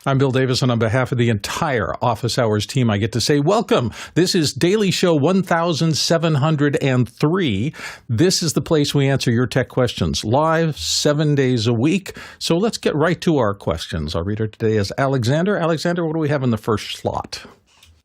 I'm Bill Davis, and on behalf of the entire Office Hours team, I get to say welcome. This is Daily Show 1703. This is the place we answer your tech questions live 7 days a week. So let's get right to our questions. Our reader today is Alexander. Alexander, what do we have in the first slot?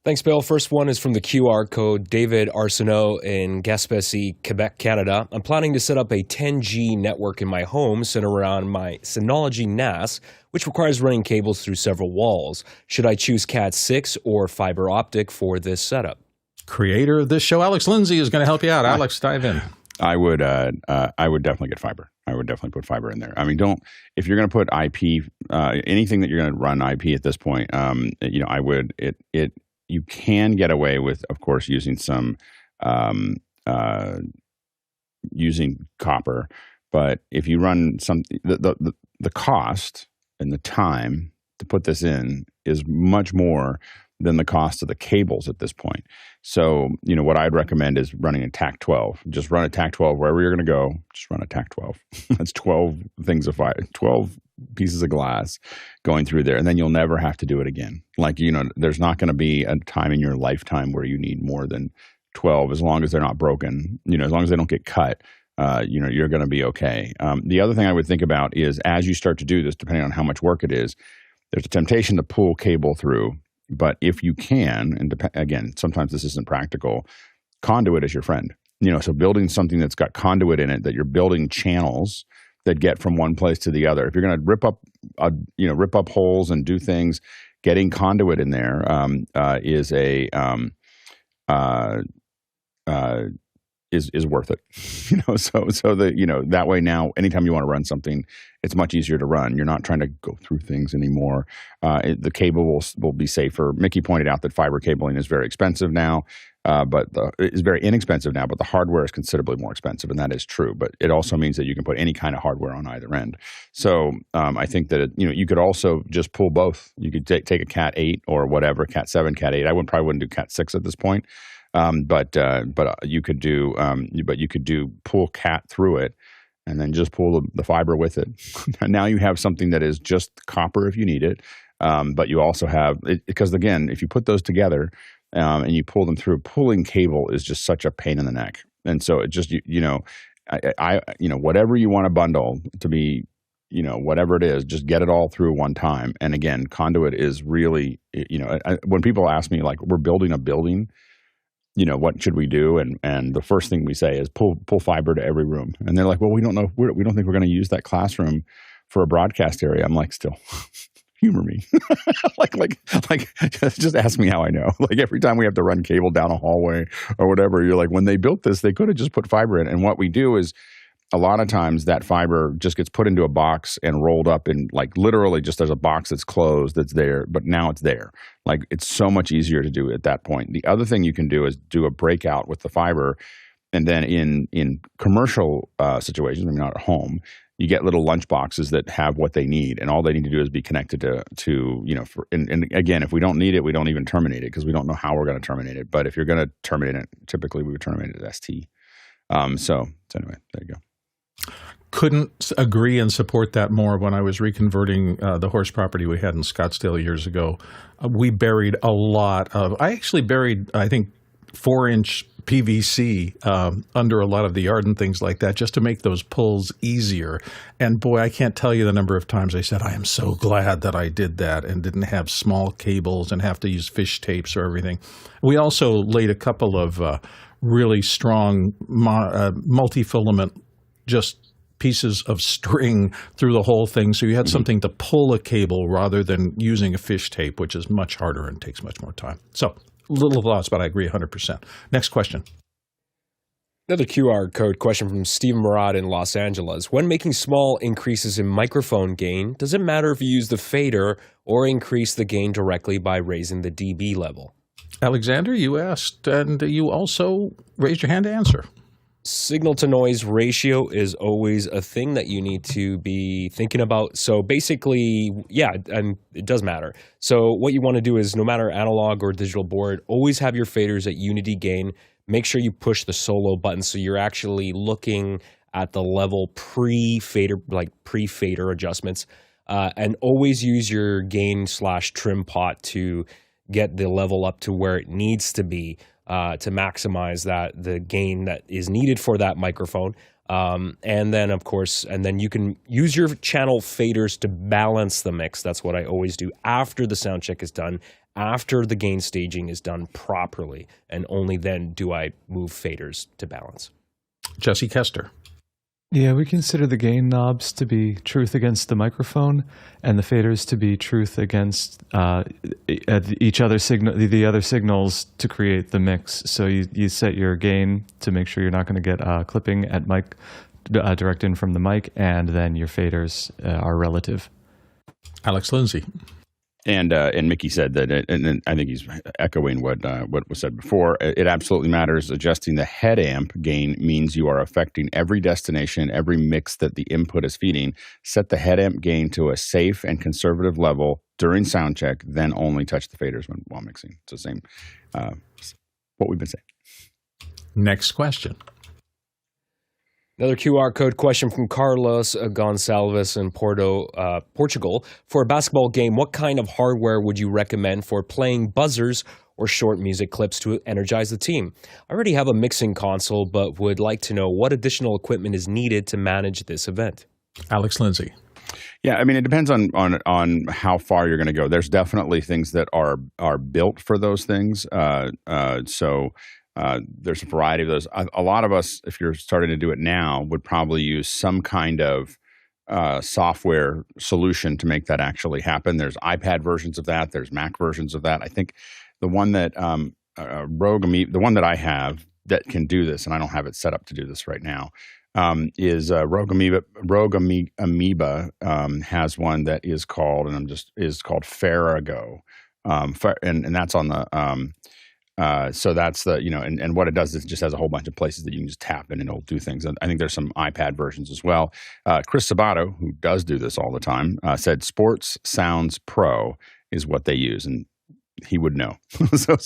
Thanks, Bill. First one is from the QR code, David Arsenault in Gaspésie, Quebec, Canada. I'm planning to set up a 10G network in my home centered around my Synology NAS, which requires running cables through several walls. Should I choose Cat 6 or fiber optic for this setup? Creator of this show, Alex Lindsay, is going to help you out. Alex, dive in. I would definitely get fiber. I would definitely put fiber in there. I mean, if you're going to put IP, anything that you're going to run IP at this point, you can get away with, of course, using using copper. But if you run the cost and the time to put this in is much more than the cost of the cables at this point. So, what I'd recommend is running a TAC 12. Just run a TAC 12 wherever you're going to go. Just run a TAC 12. That's 12 things of fire, 12 pieces of glass going through there, and then you'll never have to do it again. There's not going to be a time in your lifetime where you need more than 12, as long as they're not broken. As long as they don't get cut, you're going to be okay. The other thing I would think about is, as you start to do this, depending on how much work it is, there's a temptation to pull cable through. But if you can, and again, sometimes this isn't practical, conduit is your friend. So building something that's got conduit in it, that you're building channels that get from one place to the other. If you're going to rip up holes and do things, getting conduit in there is worth it. That way now, anytime you want to run something, it's much easier to run. You're not trying to go through things anymore. The cable will be safer. Mickey pointed out that fiber cabling is very expensive now. But it's very inexpensive now, but the hardware is considerably more expensive, and that is true. But it also means that you can put any kind of hardware on either end. So I think that you could also just pull both. You could take a Cat 8 or whatever, Cat 7, Cat 8. I probably wouldn't do Cat 6 at this point, but you could do pull Cat through it, and then just pull the fiber with it. Now you have something that is just copper if you need it, but you also have because again, if you put those together. And you pull them through. Pulling cable is just such a pain in the neck, and so it just whatever you want to bundle to be, whatever it is, just get it all through one time. And again, conduit is really, when people ask me like, we're building a building, what should we do? And the first thing we say is pull fiber to every room, and they're like, well, we don't know, we don't think we're going to use that classroom for a broadcast area. I'm like, still. Humor me. like just ask me how I know. Like every time we have to run cable down a hallway or whatever, you're like, when they built this, they could have just put fiber in. And what we do is a lot of times that fiber just gets put into a box and rolled up in literally just there's a box that's closed that's there, but now it's there. Like it's so much easier to do at that point. The other thing you can do is do a breakout with the fiber. And then in commercial situations, not at home, you get little lunch boxes that have what they need, and all they need to do is be connected to and again, if we don't need it, we don't even terminate it because we don't know how we're going to terminate it. But if you're going to terminate it, typically we would terminate it at ST. So anyway, there you go. Couldn't agree and support that more. When I was reconverting the horse property we had in Scottsdale years ago, we buried a lot of, I actually buried, I think, 4-inch PVC under a lot of the yard and things like that, just to make those pulls easier. And boy, I can't tell you the number of times I said, I am so glad that I did that and didn't have small cables and have to use fish tapes or everything. We also laid a couple of really strong multi-filament just pieces of string through the whole thing, so you had something to pull a cable rather than using a fish tape, which is much harder and takes much more time. So little thoughts, but I agree 100%. Next question. Another QR code question from Steve Murad in Los Angeles. When making small increases in microphone gain, does it matter if you use the fader or increase the gain directly by raising the dB level? Alexander, you asked, and you also raised your hand to answer. Signal-to-noise ratio is always a thing that you need to be thinking about. So basically, yeah, and it does matter. So what you want to do is, no matter analog or digital board, always have your faders at unity gain. Make sure you push the solo button so you're actually looking at the level pre-fader, like pre-fader adjustments. And always use your gain/trim pot to get the level up to where it needs to be to maximize the gain that is needed for that microphone. And then, of course, you can use your channel faders to balance the mix. That's what I always do after the sound check is done, after the gain staging is done properly, and only then do I move faders to balance. Jesse Kester. Yeah, we consider the gain knobs to be truth against the microphone, and the faders to be truth against each other the other signals to create the mix. So you set your gain to make sure you're not going to get clipping at mic direct in from the mic, and then your faders are relative. Alex Lindsay. And Mickey said that, and I think he's echoing what was said before. It absolutely matters. Adjusting the head amp gain means you are affecting every destination, every mix that the input is feeding. Set the head amp gain to a safe and conservative level during sound check, then only touch the faders while mixing. It's the same what we've been saying. Next question. Another QR code question from Carlos Gonçalves in Portugal. For a basketball game, what kind of hardware would you recommend for playing buzzers or short music clips to energize the team? I already have a mixing console, but would like to know what additional equipment is needed to manage this event. Alex Lindsay. Yeah, I mean, it depends on how far you're going to go. There's definitely things that are built for those things. There's a variety of those. A lot of us, if you're starting to do it now, would probably use some kind of software solution to make that actually happen. There's iPad versions of that. There's Mac versions of that. I think the one that the one that I have that can do this, and I don't have it set up to do this right now, is Rogue Amoeba has one that is called, Farago, and that's on the. So that's the, and what it does is it just has a whole bunch of places that you can just tap in and it'll do things. And I think there's some iPad versions as well. Chris Sabato, who does do this all the time, said Sports Sounds Pro is what they use. And he would know. so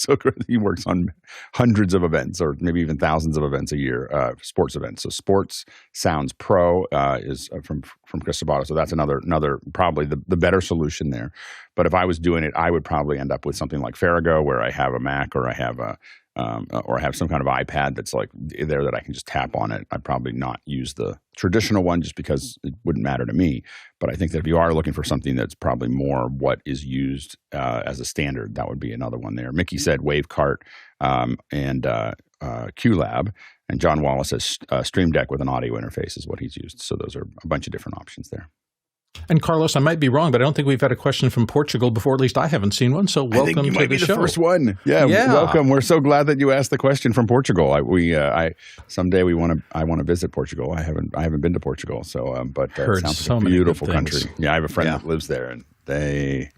he works on hundreds of events or maybe even thousands of events a year, sports events. So Sports Sounds Pro is from Chris Sabato. So that's another probably the better solution there. But if I was doing it, I would probably end up with something like Farago, where I have a Mac or I have some kind of iPad that's like there that I can just tap on it. I'd probably not use the traditional one just because it wouldn't matter to me. But I think that if you are looking for something that's probably more what is used as a standard, that would be another one there. Mickey said Wavecart and QLab. And John Wallace says Stream Deck with an audio interface is what he's used. So those are a bunch of different options there. And Carlos, I might be wrong, but I don't think we've had a question from Portugal before. At least I haven't seen one. So welcome I think you to might be the show. The first one. Yeah, welcome. We're so glad that you asked the question from Portugal. Someday I want to visit Portugal. I haven't been to Portugal, so but heard sounds so like a many beautiful good things. country. Yeah, I have a friend that lives there, and they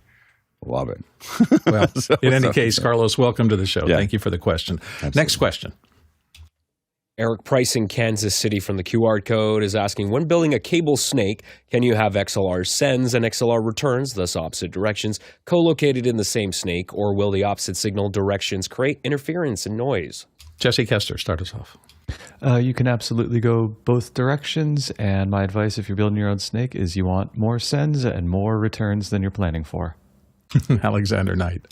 love it. Well, in any case, Carlos, welcome to the show. Yeah. Thank you for the question. Absolutely. Next question. Eric Price in Kansas City from the QR code is asking, when building a cable snake, can you have XLR sends and XLR returns, thus opposite directions, co-located in the same snake, or will the opposite signal directions create interference and noise? Jesse Kester, start us off. You can absolutely go both directions, and my advice if you're building your own snake is you want more sends and more returns than you're planning for. Alexander Knight.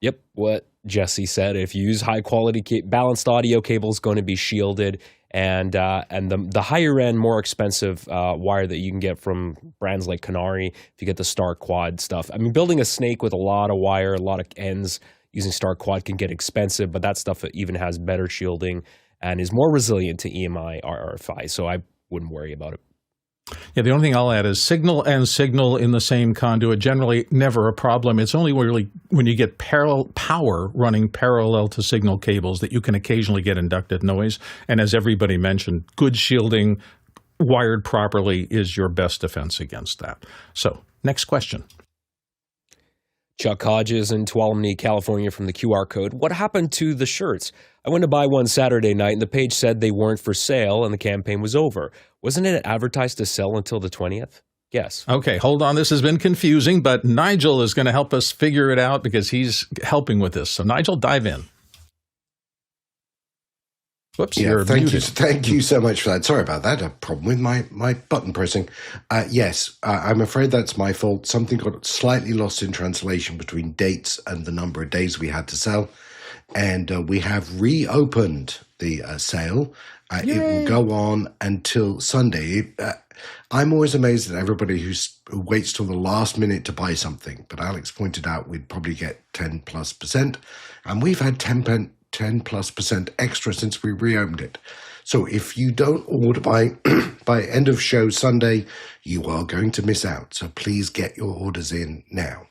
Yep, what Jesse said. If you use high quality balanced audio cable, is going to be shielded, and the higher end, more expensive wire that you can get from brands like Canary, if you get the Star Quad stuff. I mean, building a snake with a lot of wire, a lot of ends using Star Quad can get expensive, but that stuff even has better shielding and is more resilient to EMI RFI. So I wouldn't worry about it. Yeah, the only thing I'll add is signal and signal in the same conduit, generally never a problem. It's only really when you get power running parallel to signal cables that you can occasionally get inducted noise. And as everybody mentioned, good shielding wired properly is your best defense against that. So, next question. Chuck Hodges in Tuolumne, California from the QR code. What happened to the shirts? I went to buy one Saturday night and the page said they weren't for sale and the campaign was over. Wasn't it advertised to sell until the 20th? Yes. Okay, hold on. This has been confusing, but Nigel is going to help us figure it out because he's helping with this. So Nigel, dive in. Whoops, Yeah, you're muted. thank you so much for that. Sorry about that. A problem with my button pressing. Yes, I'm afraid that's my fault. Something got slightly lost in translation between dates and the number of days we had to sell. And we have reopened the sale. It will go on until Sunday. I'm always amazed at everybody who waits till the last minute to buy something. But Alex pointed out we'd probably get 10+%. And we've had 10+% extra since we reopened it. So if you don't order by end of show Sunday, you are going to miss out. So please get your orders in now.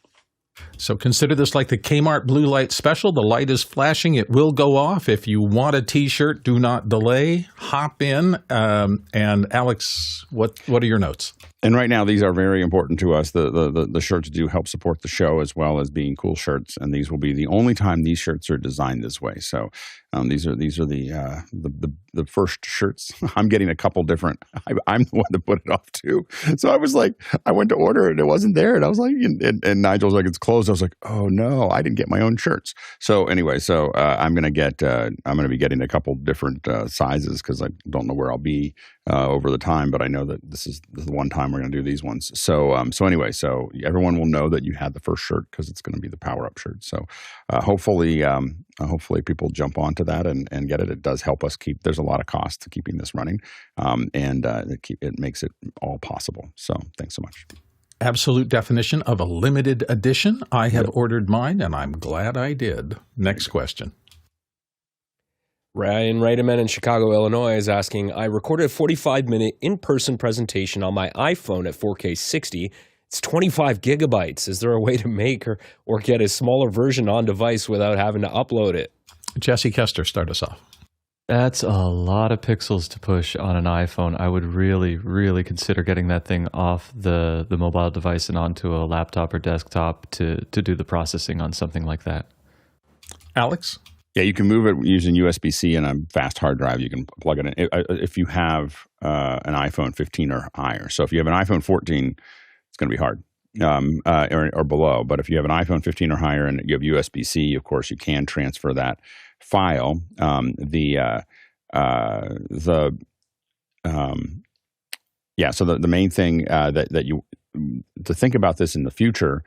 So consider this like the Kmart blue light special. The light is flashing. It will go off. If you want a T-shirt, do not delay. Hop in. And Alex, what are your notes? And right now, these are very important to us. The shirts do help support the show as well as being cool shirts, and these will be the only time these shirts are designed this way. So these are the first shirts. I'm getting a couple different. I'm the one that put it off too. So I was like, I went to order it and it wasn't there, and I was like, and Nigel was like, it's closed. I was like, oh no, I didn't get my own shirts. So anyway, I'm gonna be getting a couple different sizes because I don't know where I'll be over the time, but I know that this is the one time we're going to do these ones. So anyway, everyone will know that you had the first shirt because it's going to be the power up shirt. So hopefully people jump onto that and get it. It does help us there's a lot of cost to keeping this running. It makes it all possible. So thanks so much. Absolute definition of a limited edition. I have ordered mine and I'm glad I did. Next question. Ryan Reiteman in Chicago, Illinois is asking, I recorded a 45-minute in-person presentation on my iPhone at 4K 60. It's 25 gigabytes. Is there a way to make or get a smaller version on device without having to upload it? Jesse Kester, start us off. That's a lot of pixels to push on an iPhone. I would really, really consider getting that thing off the mobile device and onto a laptop or desktop to do the processing on something like that. Alex? Yeah, you can move it using USB-C and a fast hard drive. You can plug it in if you have an iPhone 15 or higher. So if you have an iPhone 14, it's going to be hard or below. But if you have an iPhone 15 or higher and you have USB-C, of course, you can transfer that file. So the main thing that you to think about this in the future.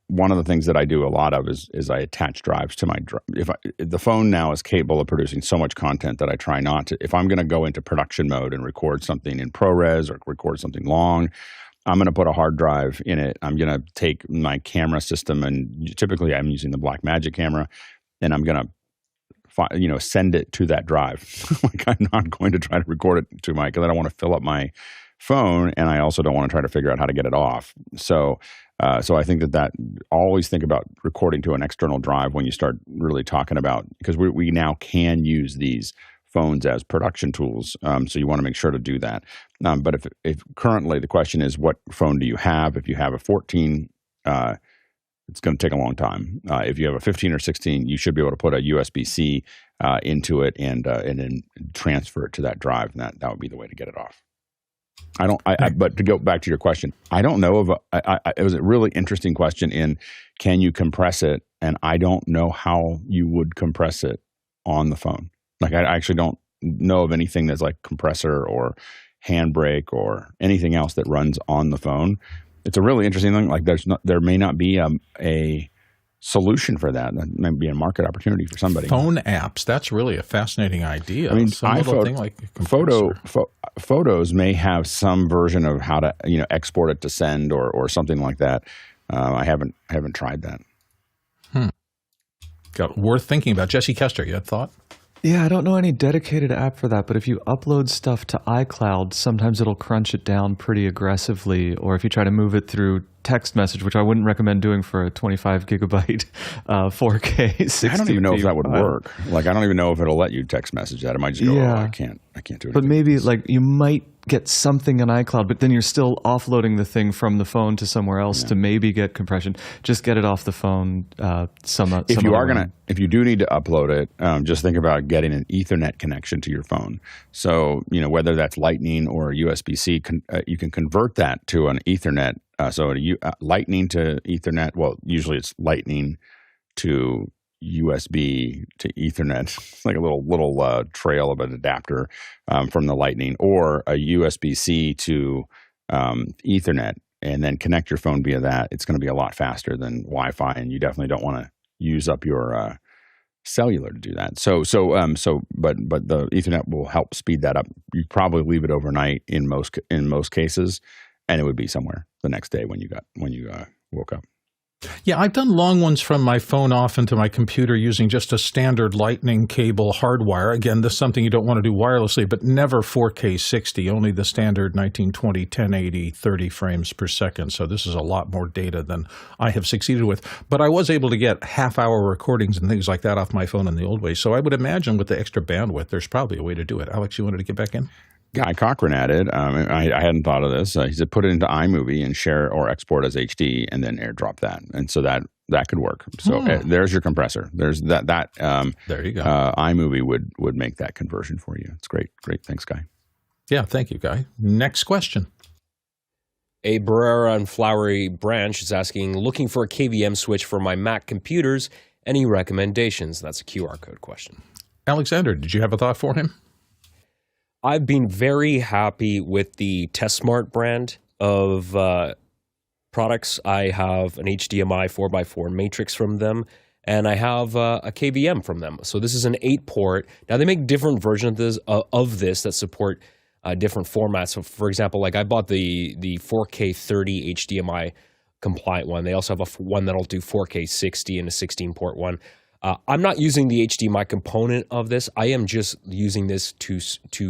One of the things that I do a lot of is I attach drives to my drive. The phone now is capable of producing so much content that I try not to. If I'm going to go into production mode and record something in ProRes or record something long, I'm going to put a hard drive in it. I'm going to take my camera system, and typically I'm using the Blackmagic camera, and I'm going to send it to that drive. Like I'm not going to try to record it to because I don't want to fill up my phone, and I also don't want to try to figure out how to get it off. So I think that always think about recording to an external drive when you start really talking about, because we now can use these phones as production tools. So you want to make sure to do that. But if currently the question is, what phone do you have? If you have a 14, it's going to take a long time. If you have a 15 or 16, you should be able to put a USB-C into it and then transfer it to that drive, and that would be the way to get it off. But to go back to your question, I don't know it was a really interesting question in, can you compress it? And I don't know how you would compress it on the phone. Like I actually don't know of anything that's like compressor or handbrake or anything else that runs on the phone. It's a really interesting thing. Like there may not be a solution for that. That might be a market opportunity for somebody. Phone apps. That's really a fascinating idea. I mean, thing like photos may have some version of how to export it to send or something like that. I haven't tried that. Worth thinking about. Jesse Kester, you had thought? Yeah, I don't know any dedicated app for that, but if you upload stuff to iCloud, sometimes it'll crunch it down pretty aggressively, or if you try to move it through text message, which I wouldn't recommend doing for a 25 gigabyte 4K 60p. I don't even know if that would work. Like, I don't even know if it'll let you text message that. It might just go, I can't do it. But maybe like you might get something in iCloud, but then you're still offloading the thing from the phone to somewhere else to maybe get compression. Just get it off the phone. If you do need to upload it, just think about getting an Ethernet connection to your phone. So, whether that's Lightning or USB-C, you can convert that to an Ethernet. So Lightning to Ethernet. Well, usually it's Lightning to USB to Ethernet. It's like a little trail of an adapter from the Lightning, or a USB-C to Ethernet, and then connect your phone via that. It's going to be a lot faster than Wi-Fi, and you definitely don't want to use up your cellular to do that. But the Ethernet will help speed that up. You probably leave it overnight in most cases, and it would be somewhere the next day when you woke up. Yeah, I've done long ones from my phone off into my computer using just a standard lightning cable hardwire. Again, this is something you don't want to do wirelessly, but never 4K 60, only the standard 1920, 1080, 30 frames per second. So this is a lot more data than I have succeeded with. But I was able to get half-hour recordings and things like that off my phone in the old way. So I would imagine with the extra bandwidth, there's probably a way to do it. Alex, you wanted to get back in? Guy Cochran added, I hadn't thought of this. He said put it into iMovie and share or export as HD and then airdrop that. And so that could work. So there's your compressor. There's that. There you go. iMovie would make that conversion for you. It's great. Great. Thanks, Guy. Yeah, thank you, Guy. Next question. A Barrera and Flowery Branch is asking, looking for a KVM switch for my Mac computers. Any recommendations? That's a QR code question. Alexander, did you have a thought for him? I've been very happy with the TestSmart brand of products. I have an HDMI 4x4 matrix from them, and I have a KVM from them. So this is an 8-port. Now, they make different versions of this that support different formats. So, for example, like I bought the 4K 30 HDMI compliant one. They also have one that'll do 4K 60 and a 16-port one. I'm not using the HDMI component of this. I am just using this to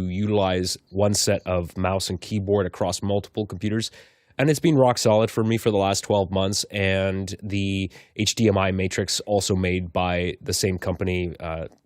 utilize one set of mouse and keyboard across multiple computers. And it's been rock solid for me for the last 12 months. And the HDMI matrix, also made by the same company,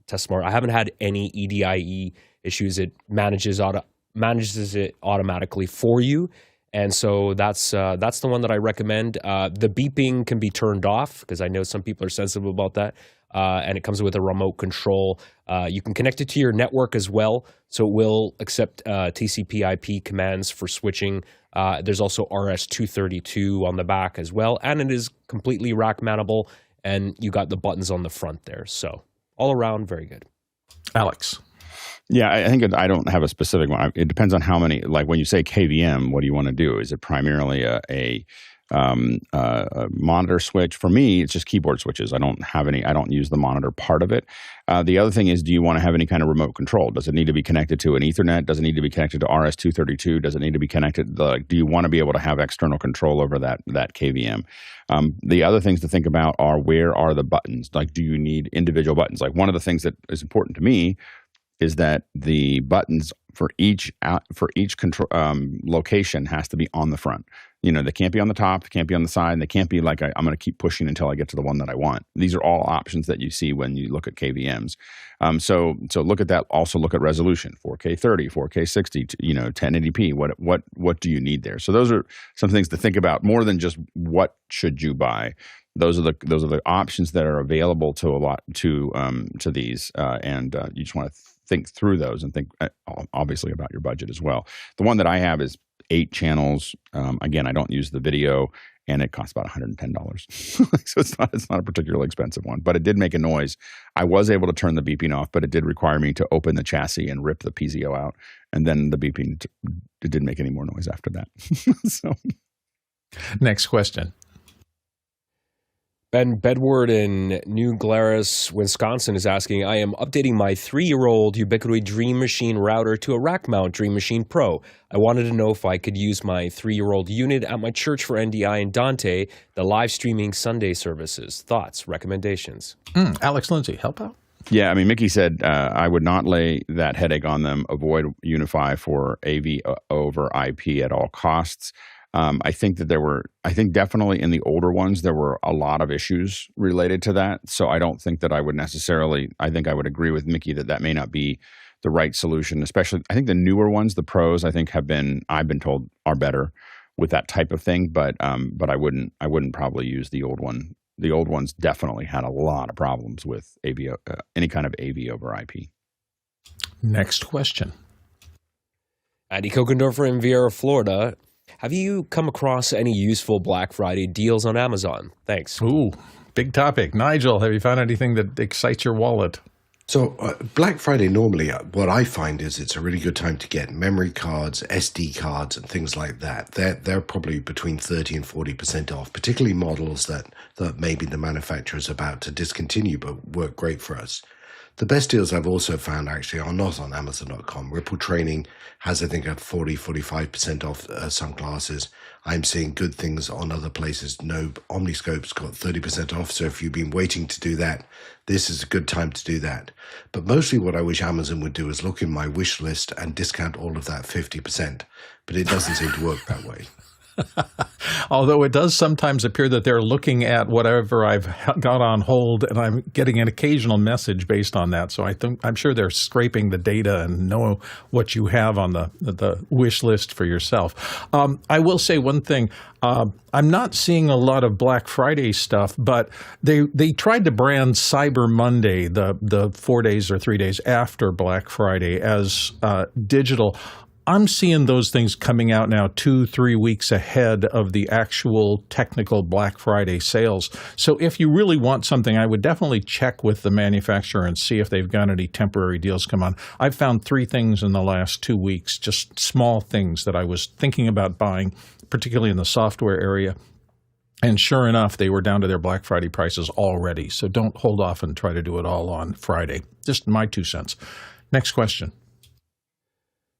TestSmart. I haven't had any EDIE issues. It manages it automatically for you. And so that's the one that I recommend. The beeping can be turned off because I know some people are sensitive about that. And it comes with a remote control. You can connect it to your network as well, so it will accept TCP/IP commands for switching. There's also RS-232 on the back as well, and it is completely rack mountable, and you got the buttons on the front there. So all around, very good. Alex. Yeah, I think I don't have a specific one. It depends on how many. Like when you say KVM, what do you want to do? Is it primarily a monitor switch? For me, it's just keyboard switches. I don't use the monitor part of it. The other thing is, do you want to have any kind of remote control? Does it need to be connected to an Ethernet? Does it need to be connected to RS-232? Does it need to be connected? Do you want to be able to have external control over that KVM? The other things to think about are, where are the buttons? Like, do you need individual buttons? Like, one of the things that is important to me is that the buttons for each control location has to be on the front. They can't be on the top, they can't be on the side, and they can't be like, I'm going to keep pushing until I get to the one that I want. These are all options that you see when you look at KVMs. So look at that. Also look at resolution: 4K 30, 4K 60, 1080p. What do you need there? So those are some things to think about, more than just what should you buy. Those are the options that are available to these, and you just want to think through those and think obviously about your budget as well. The one that I have is 8 channels. Again, I don't use the video, and it costs about $110. So it's not a particularly expensive one, but it did make a noise. I was able to turn the beeping off, but it did require me to open the chassis and rip the PZO out, and then the beeping it didn't make any more noise after that. So, next question. Ben Bedward in New Glarus, Wisconsin is asking, I am updating my 3-year-old Ubiquity Dream Machine router to a rack mount Dream Machine Pro. I wanted to know if I could use my 3-year-old unit at my church for NDI and Dante, the live streaming Sunday services. Thoughts, recommendations? Alex Lindsay, help out. Yeah, I mean, Mickey said, I would not lay that headache on them. Avoid Unify for AV over IP at all costs. I think definitely in the older ones, there were a lot of issues related to that. So I don't think that I would necessarily, I think I would agree with Mickey that may not be the right solution. Especially, I think the newer ones, the pros, I think I've been told are better with that type of thing. But I wouldn't probably use the old one. The old ones definitely had a lot of problems with AV, any kind of AV over IP. Next question. Andy Kokendorfer in Vieira, Florida. Have you come across any useful Black Friday deals on Amazon? Thanks. Ooh, Big topic. Nigel, have you found anything that excites your wallet? So Black Friday, normally what I find is it's a really good time to get memory cards, SD cards, and things like that. They're probably between 30 and 40% off, particularly models that maybe the manufacturer's about to discontinue but work great for us. The best deals I've also found actually are not on Amazon.com. Ripple Training has, I think, a 45% off sunglasses. I'm seeing good things on other places. Omniscope's got 30% off. So if you've been waiting to do that, this is a good time to do that. But mostly what I wish Amazon would do is look in my wish list and discount all of that 50%. But it doesn't seem to work that way. Although it does sometimes appear that they're looking at whatever I've got on hold, and I'm getting an occasional message based on that. So I'm sure they're scraping the data and know what you have on the wish list for yourself. I will say one thing. I'm not seeing a lot of Black Friday stuff, but they tried to brand Cyber Monday, the 4 days or 3 days after Black Friday, as digital. I'm seeing those things coming out now 2-3 weeks ahead of the actual technical Black Friday sales. So if you really want something, I would definitely check with the manufacturer and see if they've got any temporary deals come on. I've found 3 things in the last 2 weeks, just small things that I was thinking about buying, particularly in the software area. And sure enough, they were down to their Black Friday prices already. So don't hold off and try to do it all on Friday. Just my 2 cents. Next question.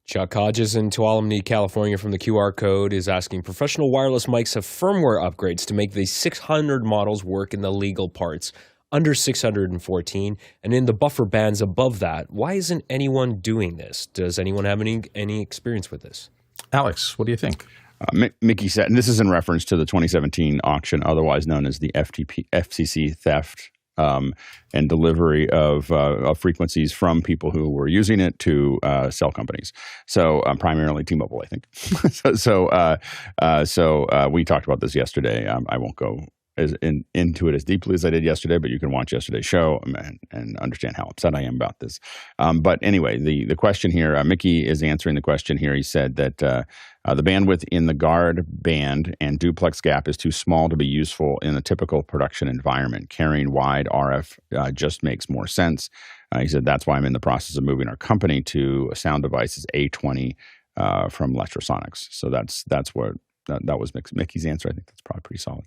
Chuck Hodges in Tuolumne, California from the QR code is asking, professional wireless mics have firmware upgrades to make the 600 models work in the legal parts under 614 and in the buffer bands above that. Why isn't anyone doing this? Does anyone have any experience with this? Alex, what do you think? Mickey said, and this is in reference to the 2017 auction, otherwise known as the FCC theft and delivery of frequencies from people who were using it to cell companies. So primarily T-Mobile, I think. So we talked about this yesterday. I won't go into it as deeply as I did yesterday, but you can watch yesterday's show and understand how upset I am about this. But anyway, the question here, Mickey is answering the question here. He said that the bandwidth in the guard band and duplex gap is too small to be useful in a typical production environment. Carrying wide RF just makes more sense. He said that's why I'm in the process of moving our company to a sound devices A20 from Electrosonics. So that was Mickey's answer. I think that's probably pretty solid.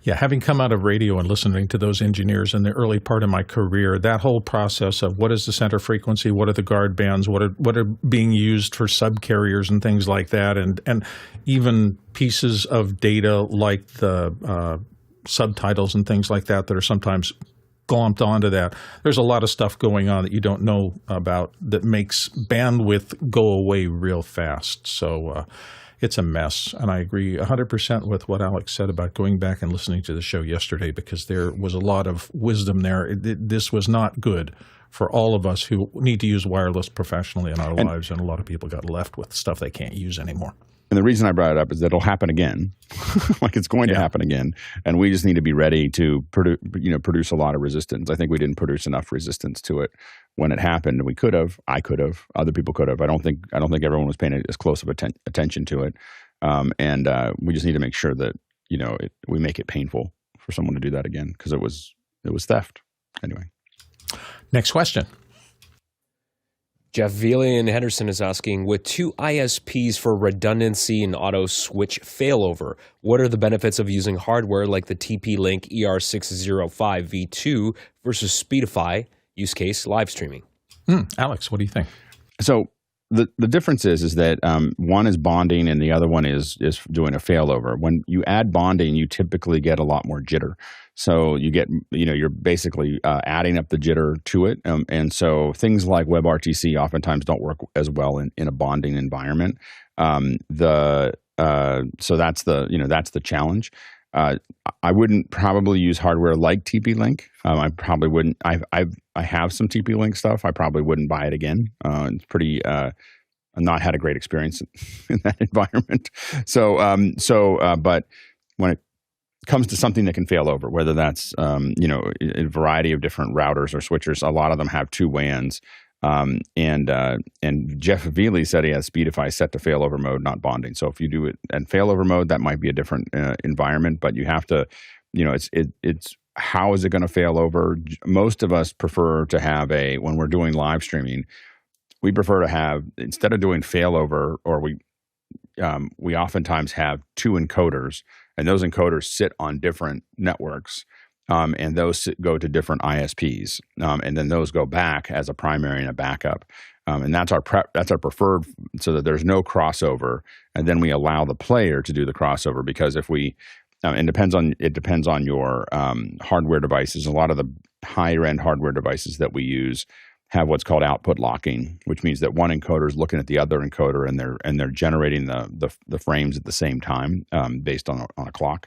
Yeah, having come out of radio and listening to those engineers in the early part of my career, that whole process of what is the center frequency, what are the guard bands, what are being used for subcarriers and things like that, and even pieces of data like the subtitles and things like that are sometimes glomped onto that. There's a lot of stuff going on that you don't know about that makes bandwidth go away real fast. So it's a mess, and I agree 100% with what Alex said about going back and listening to the show yesterday, because there was a lot of wisdom there. This was not good for all of us who need to use wireless professionally in our lives, and a lot of people got left with stuff they can't use anymore. And the reason I brought it up is that it'll happen again. Like it's going to happen again. And we just need to be ready to produce a lot of resistance. I think we didn't produce enough resistance to it when it happened. We could have, I could have, other people could have. I don't think everyone was paying as close of attention to it. And we just need to make sure that, we make it painful for someone to do that again, because it was theft. Anyway. Next question. Jeff Veely in Henderson is asking, with 2 ISPs for redundancy and auto switch failover, what are the benefits of using hardware like the TP-Link ER605 V2 versus Speedify, use case live streaming? Alex, what do you think? So the difference is that one is bonding and the other one is doing a failover. When you add bonding, you typically get a lot more jitter. So you get, you're basically adding up the jitter to it. And so things like WebRTC oftentimes don't work as well in a bonding environment. So that's the challenge. I wouldn't probably use hardware like TP-Link. I probably wouldn't. I have some TP-Link stuff. I probably wouldn't buy it again. It's pretty. I've not had a great experience in that environment. But when it comes to something that can fail over, whether that's a variety of different routers or switchers, a lot of them have 2 WANs. And Jeff Veely said he has Speedify set to failover mode, not bonding. So if you do it in failover mode, that might be a different environment, but you have to, it's how is it going to fail over? Most of us prefer to have when we're doing live streaming, we prefer to have, instead of doing failover, or we oftentimes have two encoders, and those encoders sit on different networks, and those go to different ISPs, and then those go back as a primary and a backup, and that's our preferred, so that there's no crossover, and then we allow the player to do the crossover, because if we it depends on your hardware devices. A lot of the higher end hardware devices that we use have what's called output locking, which means that one encoder is looking at the other encoder, and they're generating the frames at the same time, based on a clock.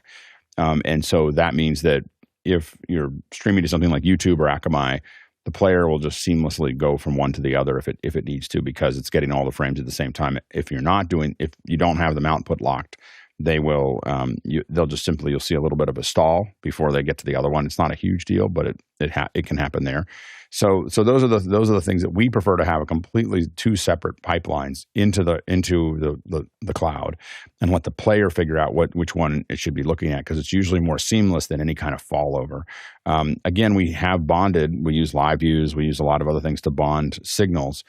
And so that means that if you're streaming to something like YouTube or Akamai, the player will just seamlessly go from one to the other if it needs to, because it's getting all the frames at the same time. If you don't have them output locked, you'll see a little bit of a stall before they get to the other one. It's not a huge deal, but it can happen there. So those are the things that we prefer to have, a completely two separate pipelines into the cloud, and let the player figure out which one it should be looking at, because it's usually more seamless than any kind of fallover. Again, we have bonded. We use live views. We use a lot of other things to bond signals,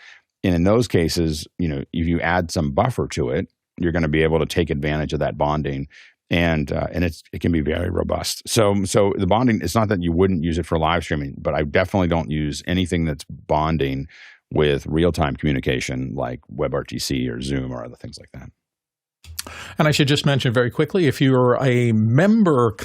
and in those cases, if you add some buffer to it, you're going to be able to take advantage of that bonding, and it can be very robust. So the bonding, it's not that you wouldn't use it for live streaming, but I definitely don't use anything that's bonding with real-time communication like WebRTC or Zoom or other things like that. And I should just mention very quickly, if you're a member,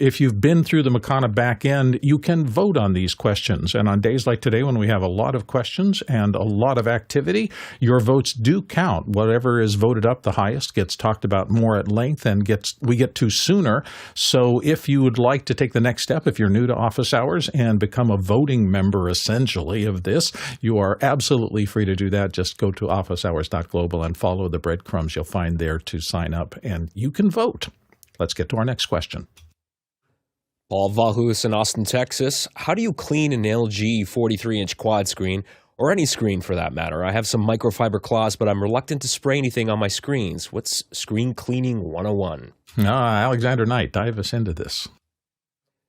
if you've been through the Makana back end, you can vote on these questions. And on days like today, when we have a lot of questions and a lot of activity, your votes do count. Whatever is voted up the highest gets talked about more at length and we get to sooner. So if you would like to take the next step, if you're new to Office Hours and become a voting member, essentially, of this, you are absolutely free to do that. Just go to officehours.global and follow the breadcrumbs you'll find there to sign up, and you can vote. Let's get to our next question. Paul Valhus in Austin, Texas. How do you clean an LG 43-inch quad screen, or any screen for that matter? I have some microfiber cloths, but I'm reluctant to spray anything on my screens. What's screen cleaning 101? Alexander Knight, dive us into this.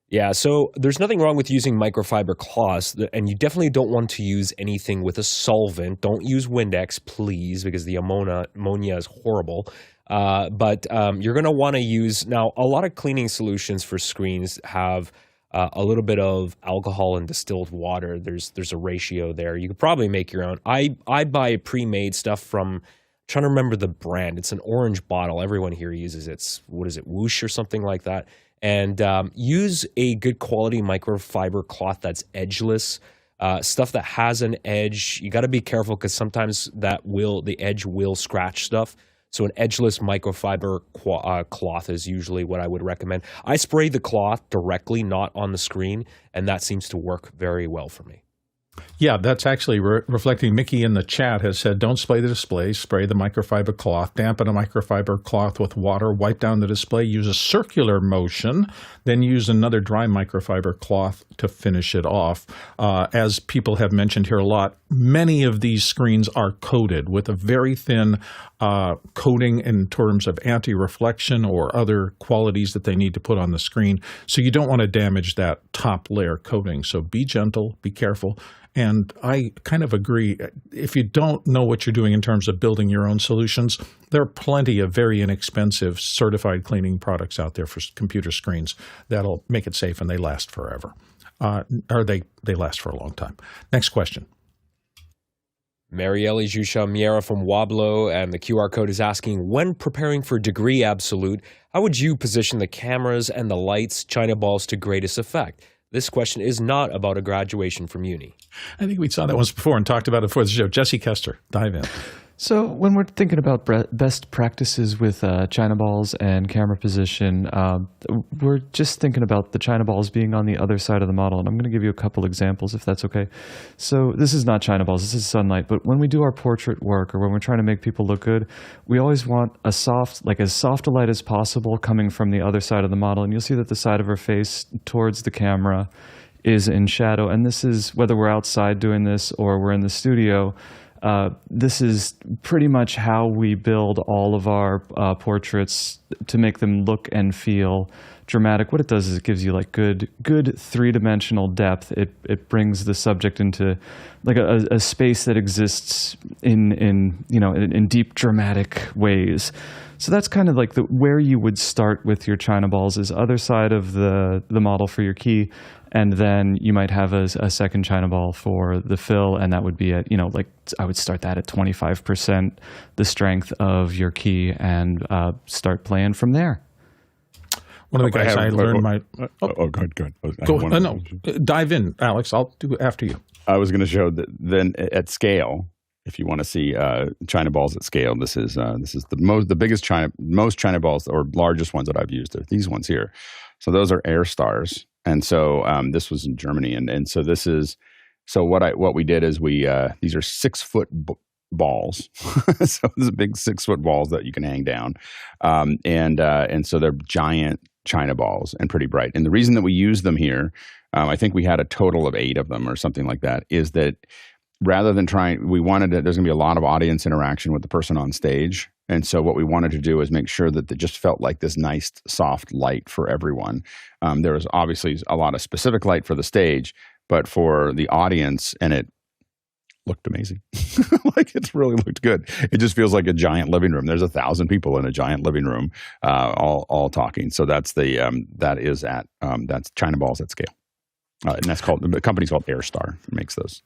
Yeah, so there's nothing wrong with using microfiber cloths, and you definitely don't want to use anything with a solvent. Don't use Windex, please, because the ammonia is horrible. But you're going to want to use, now, a lot of cleaning solutions for screens have a little bit of alcohol and distilled water. There's a ratio there. You could probably make your own. I buy pre-made stuff from, I'm trying to remember the brand. It's an orange bottle. Everyone here uses it. Whoosh or something like that. And use a good quality microfiber cloth that's edgeless. Stuff that has an edge, you got to be careful, because sometimes the edge will scratch stuff. So an edgeless microfiber cloth is usually what I would recommend. I spray the cloth directly, not on the screen, and that seems to work very well for me. Yeah, that's actually reflecting. Mickey in the chat has said, don't spray the display, spray the microfiber cloth, dampen a microfiber cloth with water, wipe down the display, use a circular motion, then use another dry microfiber cloth to finish it off. As people have mentioned here a lot, many of these screens are coated with a very thin coating in terms of anti-reflection or other qualities that they need to put on the screen. So you don't want to damage that top layer coating. So be gentle, be careful. And I kind of agree. If you don't know what you're doing in terms of building your own solutions, there are plenty of very inexpensive certified cleaning products out there for computer screens that'll make it safe, and they last forever. Or they last for a long time. Next question. Marielle Jushamiera from Wablo, and the QR code is asking, when preparing for Degree Absolute, how would you position the cameras and the lights, China balls to greatest effect? This question is not about a graduation from uni. I think we saw that once before and talked about it before the show. Jesse Kester, dive in. So when we're thinking about best practices with China balls and camera position, we're just thinking about the China balls being on the other side of the model. And I'm going to give you a couple examples if that's okay. So this is not China balls, this is sunlight. But when we do our portrait work or when we're trying to make people look good, we always want as soft a light as possible coming from the other side of the model. And you'll see that the side of her face towards the camera is in shadow. And this is, whether we're outside doing this or we're in the studio, this is pretty much how we build all of our portraits to make them look and feel dramatic. What it does is it gives you like good 3-dimensional depth. It brings the subject into like a space that exists in deep dramatic ways. So that's kind of like where you would start with your China balls is other side of the model for your key. And then you might have a second China ball for the fill, and that would be at, like I would start that at 25% the strength of your key and start playing from there. One of the guys I learned my... Go ahead. No, dive in, Alex. I'll do it after you. I was going to show that then at scale, if you want to see China balls at scale, this is the biggest most China balls or largest ones that I've used are these ones here. So those are Air Stars. And so this was in Germany, and so this is what we did is these are 6-foot balls, so these are big 6-foot balls that you can hang down, and so they're giant China balls and pretty bright. And the reason that we use them here, I think we had a total of 8 of them or something like that, is that rather than there's going to be a lot of audience interaction with the person on stage. And so what we wanted to do is make sure that it just felt like this nice, soft light for everyone. There was obviously a lot of specific light for the stage, but for the audience, and it looked amazing. Like it really looked good. It just feels like a giant living room. There's 1,000 people in a giant living room, all talking. So that's that's China balls at scale. And the company's called Airstar, makes those.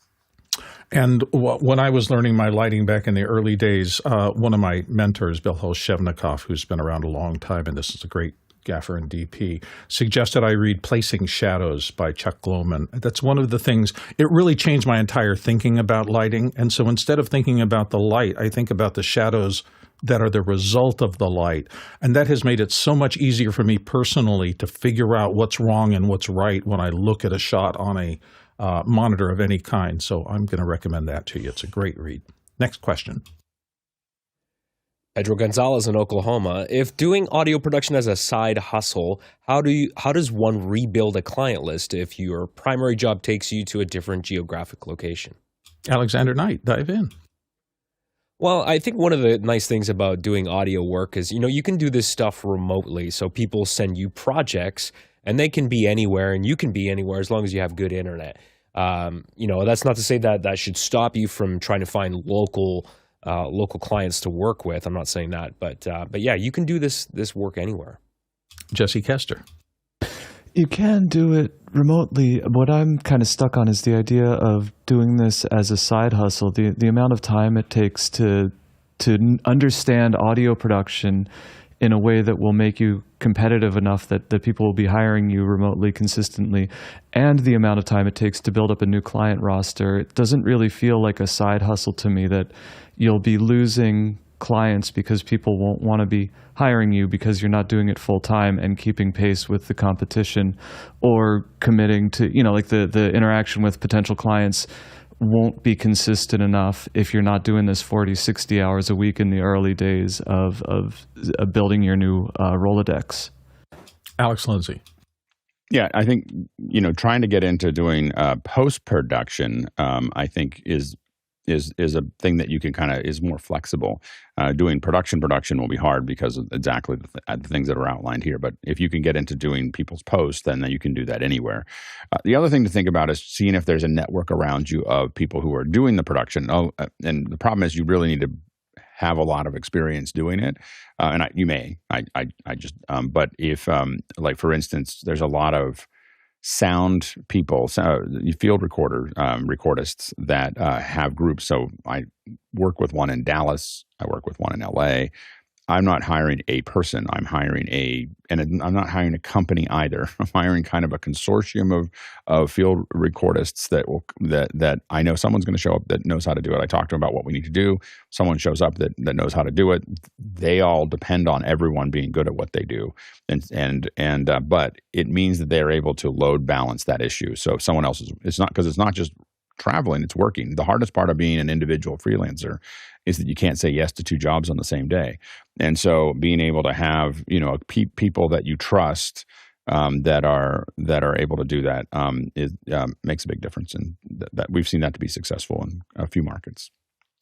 And when I was learning my lighting back in the early days, one of my mentors, Bill Shevnikov, who's been around a long time, and this is a great gaffer and DP, suggested I read Placing Shadows by Chuck Gloman. That's one of the things, it really changed my entire thinking about lighting. And so instead of thinking about the light, I think about the shadows that are the result of the light. And that has made it so much easier for me personally to figure out what's wrong and what's right when I look at a shot on a monitor of any kind. So I'm going to recommend that to you. It's a great read. Next question. Pedro Gonzalez in Oklahoma. If doing audio production as a side hustle, how does one rebuild a client list if your primary job takes you to a different geographic location? Alexander Knight, dive in. Well, I think one of the nice things about doing audio work is, you can do this stuff remotely. So people send you projects and they can be anywhere and you can be anywhere as long as you have good internet. That's not to say that should stop you from trying to find local clients to work with. I'm not saying that, but yeah, you can do this work anywhere. Jesse Kester. You can do it remotely. What I'm kind of stuck on is the idea of doing this as a side hustle. The amount of time it takes to understand audio production in a way that will make you competitive enough that people will be hiring you remotely consistently, and the amount of time it takes to build up a new client roster, it doesn't really feel like a side hustle to me, that you'll be losing clients because people won't want to be hiring you because you're not doing it full time and keeping pace with the competition, or committing to, like the interaction with potential clients won't be consistent enough if you're not doing this 40, 60 hours a week in the early days of building your new Rolodex. Alex Lindsay. Yeah, I think, trying to get into doing post-production, I think is a thing that you can is more flexible. Doing production will be hard because of exactly the things that are outlined here. But if you can get into doing people's posts, then you can do that anywhere. The other thing to think about is seeing if there's a network around you of people who are doing the production. And the problem is you really need to have a lot of experience doing it. But if, for instance, there's a lot of sound people, field recordists that have groups. So I work with one in Dallas. I work with one in LA. I'm not hiring a person. I'm hiring I'm not hiring a company either. I'm hiring kind of a consortium of field recordists that I know someone's going to show up that knows how to do it. I talk to them about what we need to do. Someone shows up that knows how to do it. They all depend on everyone being good at what they do, but it means that they're able to load balance that issue. So if someone else it's not just traveling, it's working. The hardest part of being an individual freelancer is that you can't say yes to 2 jobs on the same day. And so being able to have, people that you trust that are able to do that makes a big difference. And that we've seen that to be successful in a few markets.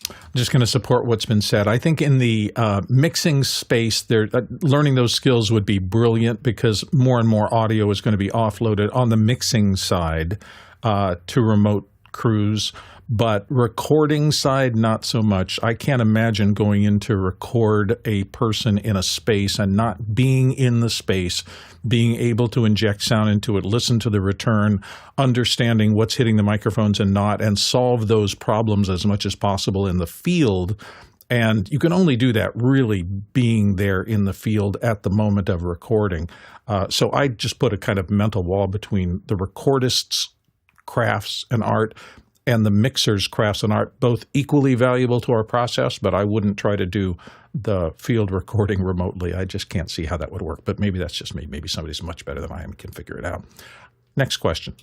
I'm just going to support what's been said. I think in the mixing space, learning those skills would be brilliant because more and more audio is going to be offloaded on the mixing side to remote crews. But recording side, not so much. I can't imagine going in to record a person in a space and not being in the space, being able to inject sound into it, listen to the return, understanding what's hitting the microphones and not, and solve those problems as much as possible in the field. And you can only do that really being there in the field at the moment of recording. So I just put a kind of mental wall between the recordist's crafts and art and the mixer's crafts and art, both equally valuable to our process, but I wouldn't try to do the field recording remotely. I just can't see how that would work, but maybe that's just me. Maybe somebody's much better than I am and can figure it out. Next question.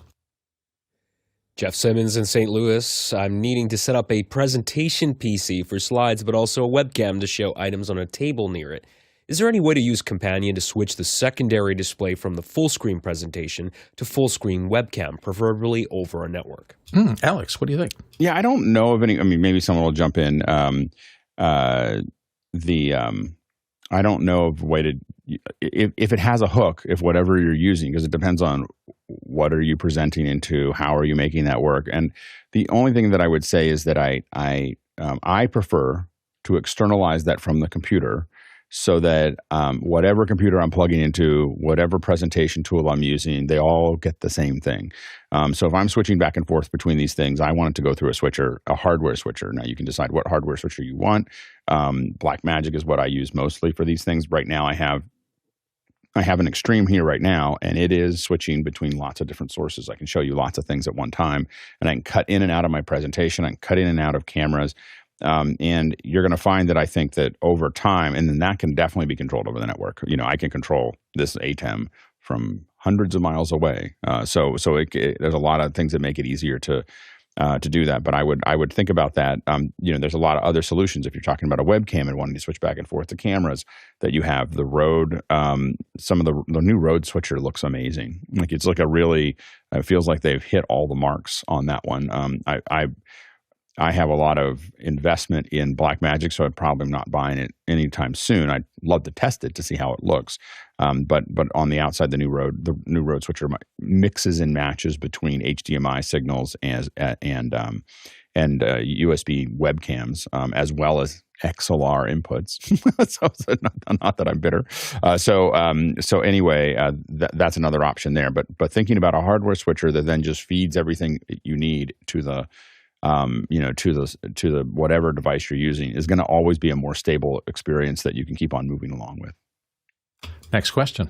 Jeff Simmons in St. Louis. I'm needing to set up a presentation PC for slides, but also a webcam to show items on a table near it. Is there any way to use Companion to switch the secondary display from the full screen presentation to full screen webcam, preferably over a network? Alex, what do you think? Yeah, I don't know of any. I mean, maybe someone will jump in. I don't know of a way to, if it has a hook, if whatever you're using, because it depends on what are you presenting into, how are you making that work. And the only thing that I would say is that I prefer to externalize that from the computer, so that whatever computer I'm plugging into, whatever presentation tool I'm using, they all get the same thing. So if I'm switching back and forth between these things, I want it to go through a switcher, a hardware switcher. Now you can decide what hardware switcher you want. Blackmagic is what I use mostly for these things. Right now I have an Extreme here right now, and it is switching between lots of different sources. I can show you lots of things at one time, and I can cut in and out of my presentation. I can cut in and out of cameras. And you're going to find that I think that over time, and then that can definitely be controlled over the network. You know, I can control this ATEM from hundreds of miles away. So there's a lot of things that make it easier to do that. But I would think about that. You know, there's a lot of other solutions if you're talking about a webcam and wanting to switch back and forth to cameras. That you have the Rode. Some of the new Rode switcher looks amazing. Like it's like it feels like they've hit all the marks on that one. I have a lot of investment in Blackmagic, so I'm probably not buying it anytime soon. I'd love to test it to see how it looks. But on the outside, the new Rode switcher mixes and matches between HDMI signals and USB webcams, as well as XLR inputs. so not that I'm bitter. So anyway, that's another option there. But thinking about a hardware switcher that then just feeds everything you need to the to the whatever device you're using is going to always be a more stable experience that you can keep on moving along with. Next question.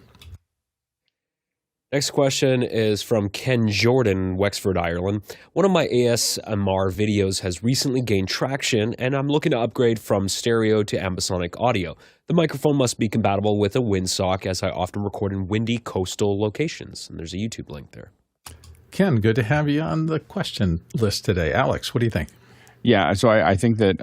Next question is from Ken Jordan, Wexford, Ireland. One of my ASMR videos has recently gained traction, and I'm looking to upgrade from stereo to Ambisonic audio. The microphone must be compatible with a windsock, as I often record in windy coastal locations. And there's a YouTube link there. Ken, good to have you on the question list today. Alex, what do you think? Yeah, so I think that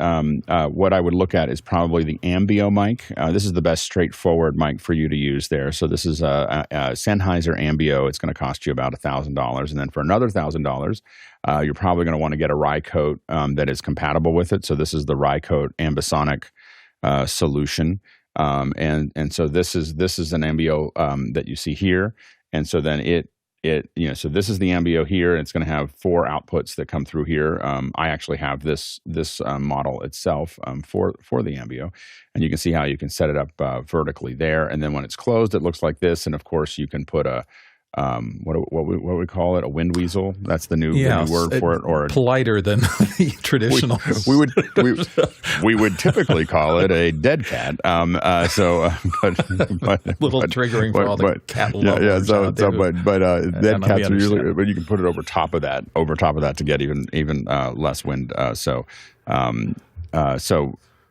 what I would look at is probably the Ambio mic. This is the best straightforward mic for you to use there. So this is a Sennheiser Ambio. It's going to cost you about $1,000. And then for another $1,000, you're probably going to want to get a Rycote that is compatible with it. So this is the Rycote Ambisonic solution. And so this is an Ambio that you see here. And so then so this is the Ambio here, and it's going to have 4 outputs that come through here. I actually have this model itself for the Ambio, and you can see how you can set it up vertically there. And then when it's closed, it looks like this. And of course, you can put a what we call it, a wind weasel. That's the new word for it, or politer than the traditional. We would typically call it a dead cat. But little triggering for all the cat lovers. Dead cats are usually, but you can put it over top of that to get even less wind.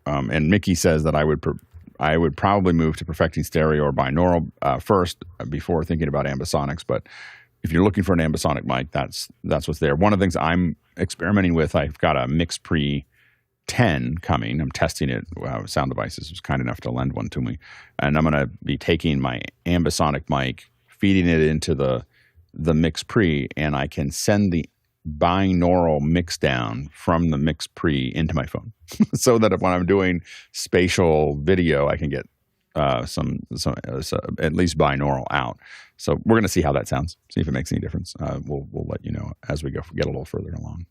And Mickey says that I would probably move to perfecting stereo or binaural first before thinking about ambisonics. But if you're looking for an ambisonic mic, that's what's there. One of the things I'm experimenting with, I've got a MixPre 10 coming. I'm testing it. Sound Devices was kind enough to lend one to me. And I'm going to be taking my ambisonic mic, feeding it into the MixPre, and I can send the binaural mix down from the mix pre into my phone, so that when I'm doing spatial video, I can get some at least binaural out. So we're going to see how that sounds. See if it makes any difference. We'll let you know as we get a little further along.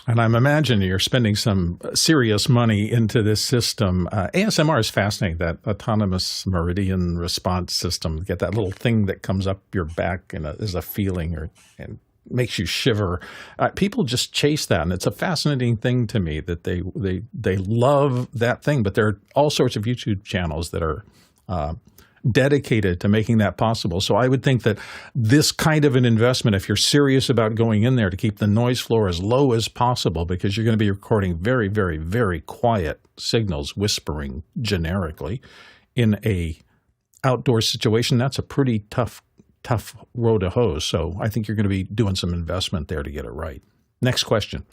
And I'm imagining you're spending some serious money into this system. ASMR is fascinating, that autonomous meridian response system. Get that little thing that comes up your back and is a feeling and makes you shiver. People just chase that, and it's a fascinating thing to me that they love that thing. But there are all sorts of YouTube channels that are dedicated to making that possible. So I would think that this kind of an investment, if you're serious about going in there to keep the noise floor as low as possible, because you're going to be recording very, very, very quiet signals, whispering generically in a outdoor situation, that's a pretty tough row to hoe. So I think you're going to be doing some investment there to get it right. Next question.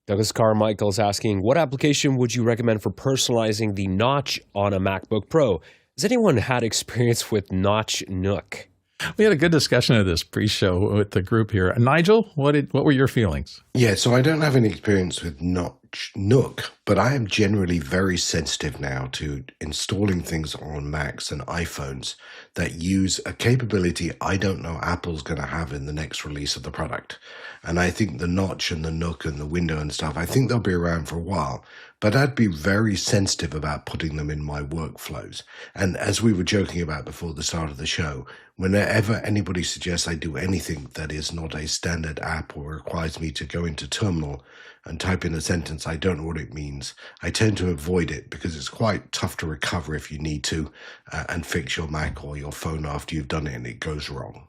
Douglas Carmichael is asking, what application would you recommend for personalizing the notch on a MacBook Pro? Has anyone had experience with NotchNook? We had a good discussion of this pre-show with the group here. Nigel, what were your feelings? Yeah, so I don't have any experience with NotchNook, but I am generally very sensitive now to installing things on Macs and iPhones that use a capability I don't know Apple's going to have in the next release of the product. And I think the notch and the nook and the window and stuff, I think they'll be around for a while, but I'd be very sensitive about putting them in my workflows. And as we were joking about before the start of the show, whenever anybody suggests I do anything that is not a standard app or requires me to go into Terminal and type in a sentence I don't know what it means, I tend to avoid it because it's quite tough to recover if you need to and fix your Mac or your phone after you've done it and it goes wrong.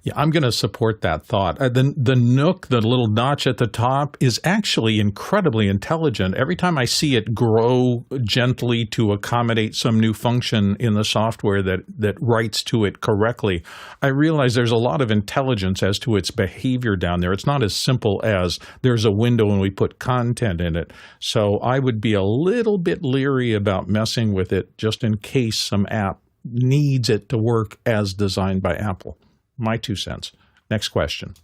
Yeah, I'm going to support that thought. The Nook, the little notch at the top, is actually incredibly intelligent. Every time I see it grow gently to accommodate some new function in the software that writes to it correctly, I realize there's a lot of intelligence as to its behavior down there. It's not as simple as there's a window and we put content in it. So I would be a little bit leery about messing with it just in case some app needs it to work as designed by Apple. My 2 cents. Next question.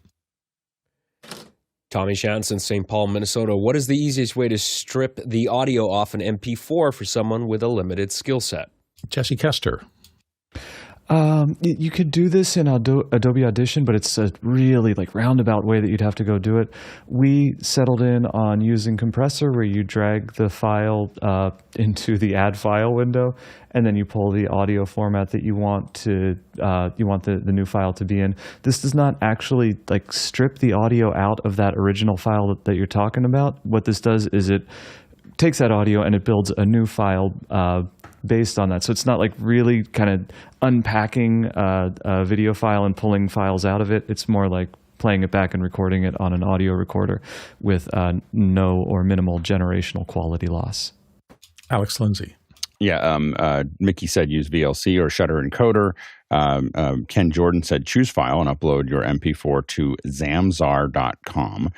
Tommy Shanson, St. Paul, Minnesota. What is the easiest way to strip the audio off an MP4 for someone with a limited skill set? Jesse Kester. You could do this in Adobe Audition, but it's a really roundabout way that you'd have to go do it. We settled in on using compressor, where you drag the file into the add file window, and then you pull the audio format that you want the new file to be in. This does not actually strip the audio out of that original file that you're talking about. What this does is it takes that audio and it builds a new file based on that. So it's not really kind of unpacking a video file and pulling files out of it. It's more like playing it back and recording it on an audio recorder with no or minimal generational quality loss. Alex Lindsay. Yeah, Mickey said use VLC or Shutter Encoder. Ken Jordan said choose file and upload your MP4 to zamzar.com.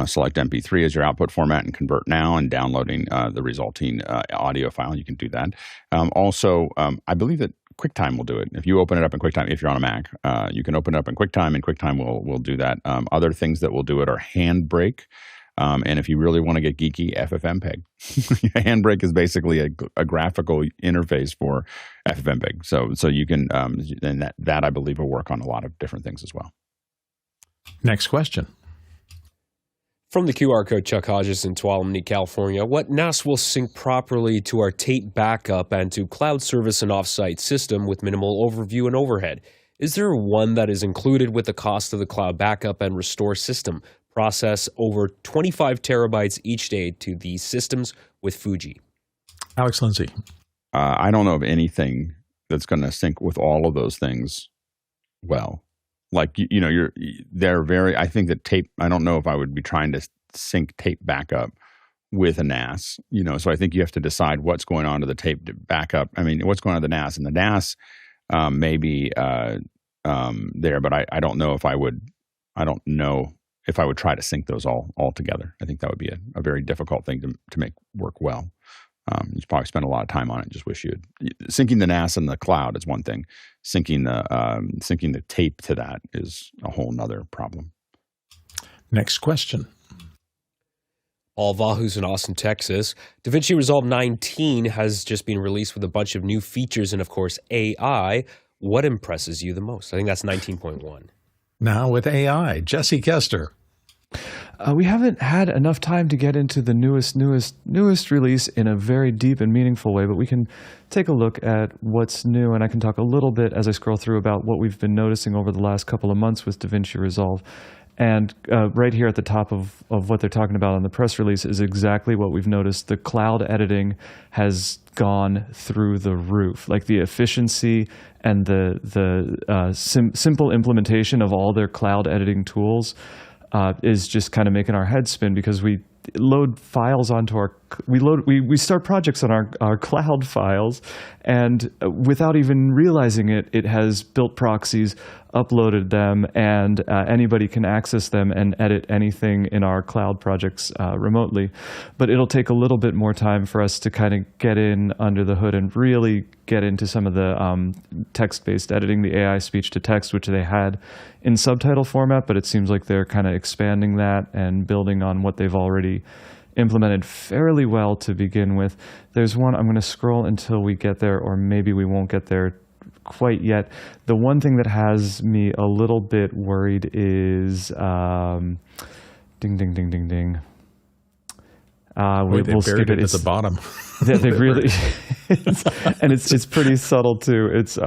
Select MP3 as your output format and convert now, and downloading the resulting audio file. You can do that. Also, I believe that QuickTime will do it. If you open it up in QuickTime, if you're on a Mac, you can open it up in QuickTime, and QuickTime will do that. Other things that will do it are Handbrake. And if you really want to get geeky, FFmpeg. Handbrake is basically a graphical interface for FFmpeg. So you can, and that I believe will work on a lot of different things as well. Next question. From the QR code, Chuck Hodges in Tuolumne, California. What NAS will sync properly to our tape backup and to cloud service and offsite system with minimal overview and overhead? Is there one that is included with the cost of the cloud backup and restore system? Process over 25 terabytes each day to these systems with Fuji. Alex Lindsay. I don't know of anything that's going to sync with all of those things well. They're very, I think that tape, I don't know if I would be trying to sync tape backup with a NAS, so I think you have to decide what's going on to the tape backup. I mean, what's going on to the NAS, and the NAS may be there, but I don't know if I would try to sync those all together. I think that would be a very difficult thing to make work well. You'd probably spend a lot of time on it and just wish syncing the NAS and the cloud is one thing. Syncing the tape to that is a whole nother problem. Next question. All Vahu's in Austin, Texas. DaVinci Resolve 19 has just been released with a bunch of new features and, of course, AI. What impresses you the most? I think that's 19.1. Now with AI, Jesse Kester. We haven't had enough time to get into the newest release in a very deep and meaningful way, but we can take a look at what's new, and I can talk a little bit as I scroll through about what we've been noticing over the last couple of months with DaVinci Resolve. And right here at the top of what they're talking about on the press release is exactly what we've noticed. The cloud editing has gone through the roof. Like the efficiency and the simple implementation of all their cloud editing tools is just kind of making our heads spin, because we load files onto we start projects on our cloud files, and without even realizing it, it has built proxies, uploaded them, and anybody can access them and edit anything in our cloud projects remotely. But it'll take a little bit more time for us to kind of get in under the hood and really get into some of the text-based editing, the AI speech-to-text, which they had in subtitle format, but it seems like they're kind of expanding that and building on what they've already implemented fairly well to begin with. There's one, I'm going to scroll until we get there, or maybe we won't get there quite yet. The one thing that has me a little bit worried is ding, ding, ding, ding, ding. We'll skip it at the bottom. They really, and it's pretty subtle too. It's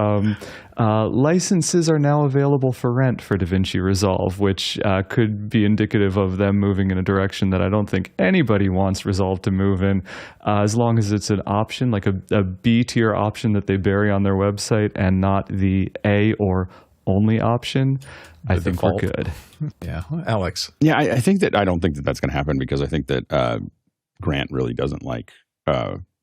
licenses are now available for rent for DaVinci Resolve, which could be indicative of them moving in a direction that I don't think anybody wants Resolve to move in, as long as it's an option, like a B tier option that they bury on their website, and not the A or only option. I think we're good. Yeah, Alex. Yeah, I don't think that that's going to happen, because I think that Grant really doesn't like.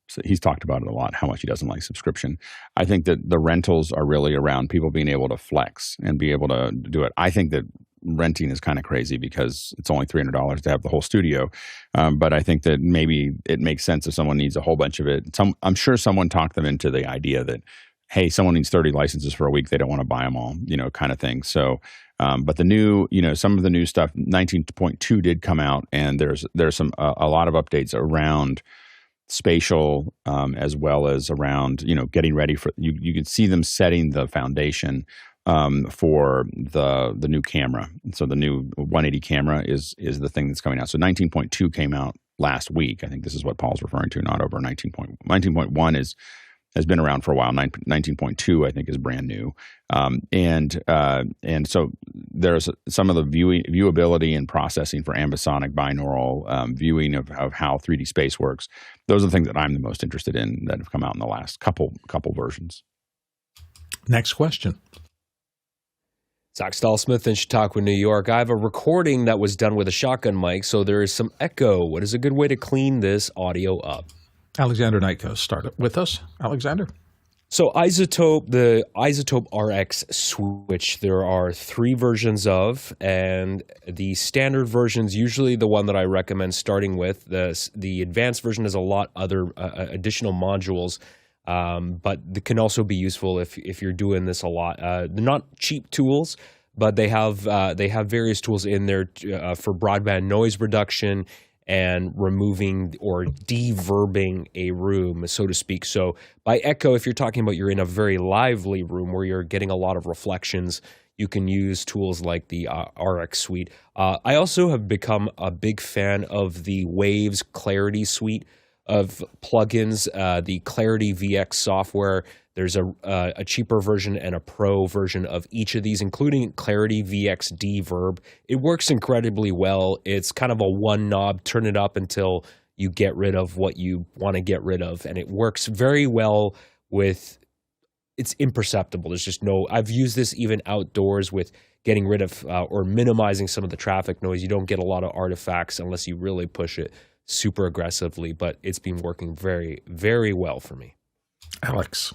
So he's talked about it a lot, how much he doesn't like subscription. I think that the rentals are really around people being able to flex and be able to do it. I think that renting is kind of crazy, because it's only $300 to have the whole studio. But I think that maybe it makes sense if someone needs a whole bunch of it. I'm sure someone talked them into the idea that, hey, someone needs 30 licenses for a week. They don't want to buy them all, kind of thing. So, but the new, some of the new stuff, 19.2 did come out, and there's a lot of updates around spatial, as well as around, getting ready for, you can see them setting the foundation for the new camera. So the new 180 camera is the thing that's coming out. So 19.2 came out last week. I think this is what Paul's referring to, not over 19.1 has been around for a while. 19.2 I think is brand new, and so there's some of the viewability and processing for ambisonic binaural viewing of how 3D space works. Those are the things that I'm the most interested in that have come out in the last couple versions. Next question. Zach Stahlsmith in Chautauqua, New York. I have a recording that was done with a shotgun mic, so there is some echo. What is a good way to clean this audio up? Alexander Nightco, start with us. Alexander. So the Isotope RX switch, there are 3 versions of, and the standard version is usually the one that I recommend starting with. The advanced version has a lot other additional modules, but it can also be useful if you're doing this a lot. They're not cheap tools, but they have various tools in there for broadband noise reduction and removing or deverbing a room, so to speak. So by echo, if you're talking about you're in a very lively room where you're getting a lot of reflections, you can use tools like the RX suite. I also have become a big fan of the Waves Clarity suite of plugins, the Clarity VX software. There's a cheaper version and a pro version of each of these, including Clarity VX Deverb. It works incredibly well. It's kind of a one knob, turn it up until you get rid of what you want to get rid of. And it works very well with, it's imperceptible. There's just I've used this even outdoors with getting rid of or minimizing some of the traffic noise. You don't get a lot of artifacts unless you really push it super aggressively, but it's been working very, very well for me. Alex.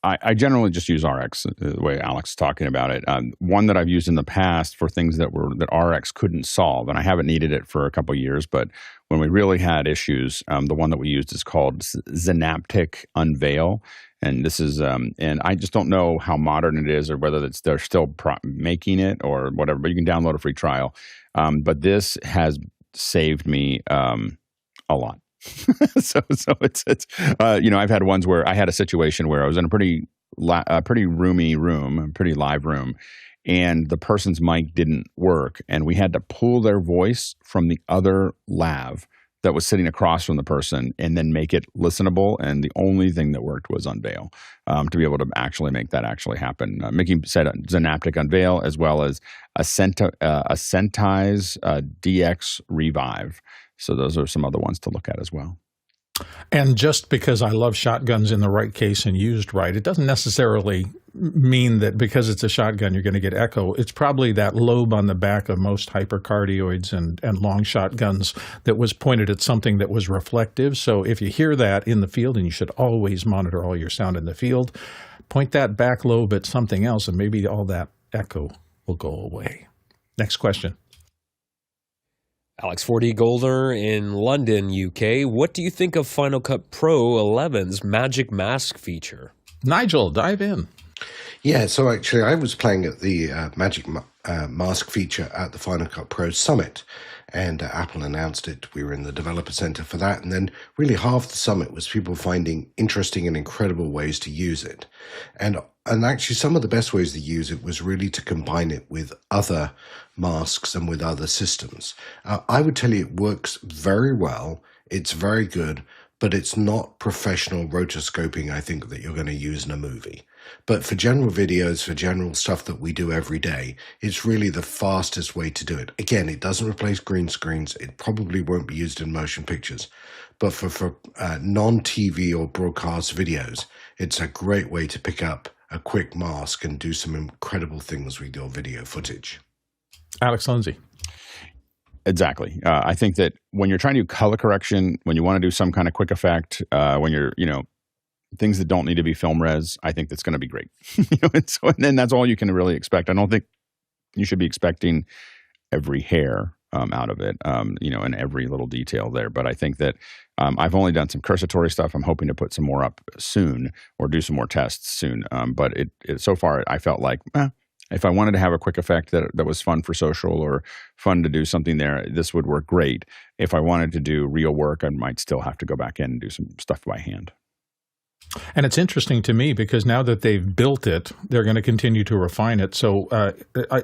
I generally just use RX the way Alex is talking about it. One that I've used in the past for things that RX couldn't solve, and I haven't needed it for a couple of years, but when we really had issues, the one that we used is called Synaptic Unveil, And this is, and I just don't know how modern it is or whether they're still making it or whatever, but you can download a free trial. But this has saved me a lot. so it's I've had ones where I had a situation where I was in a pretty roomy room, a pretty live room, and the person's mic didn't work, and we had to pull their voice from the other lav that was sitting across from the person and then make it listenable. And the only thing that worked was Unveil to be able to actually make that actually happen. Mickey said Synaptic Unveil as well as Ascentize DX Revive. So those are some other ones to look at as well. And just because I love shotguns in the right case and used right, it doesn't necessarily mean that because it's a shotgun you're going to get echo. It's probably that lobe on the back of most hypercardioids and long shotguns that was pointed at something that was reflective. So if you hear that in the field, and you should always monitor all your sound in the field, point that back lobe at something else and maybe all that echo will go away. Next question. Alex 4D Golder in London, UK. What do you think of Final Cut Pro 11's Magic Mask feature? Nigel, dive in. Yeah, so actually I was playing at the Magic Mask feature at the Final Cut Pro Summit, and Apple announced it. We were in the developer center for that, and then really half the summit was people finding interesting and incredible ways to use it. And actually some of the best ways to use it was really to combine it with other masks and with other systems. I would tell you it works very well. It's very good, but it's not professional rotoscoping, I think, that you're going to use in a movie. But for general videos, for general stuff that we do every day, it's really the fastest way to do it. Again, it doesn't replace green screens. It probably won't be used in motion pictures. But for non-TV or broadcast videos, it's a great way to pick up a quick mask and do some incredible things with your video footage. Alex Lindsay. Exactly. I think that when you're trying to do color correction, when you want to do some kind of quick effect, when you're, things that don't need to be film res, I think that's going to be great. And then that's all you can really expect. I don't think you should be expecting every hair out of it, and every little detail there. But I think that I've only done some cursatory stuff. I'm hoping to put some more up soon or do some more tests soon. But so far, I felt like, if I wanted to have a quick effect that was fun for social or fun to do something there, this would work great. If I wanted to do real work, I might still have to go back in and do some stuff by hand. And it's interesting to me because now that they've built it, they're going to continue to refine it. So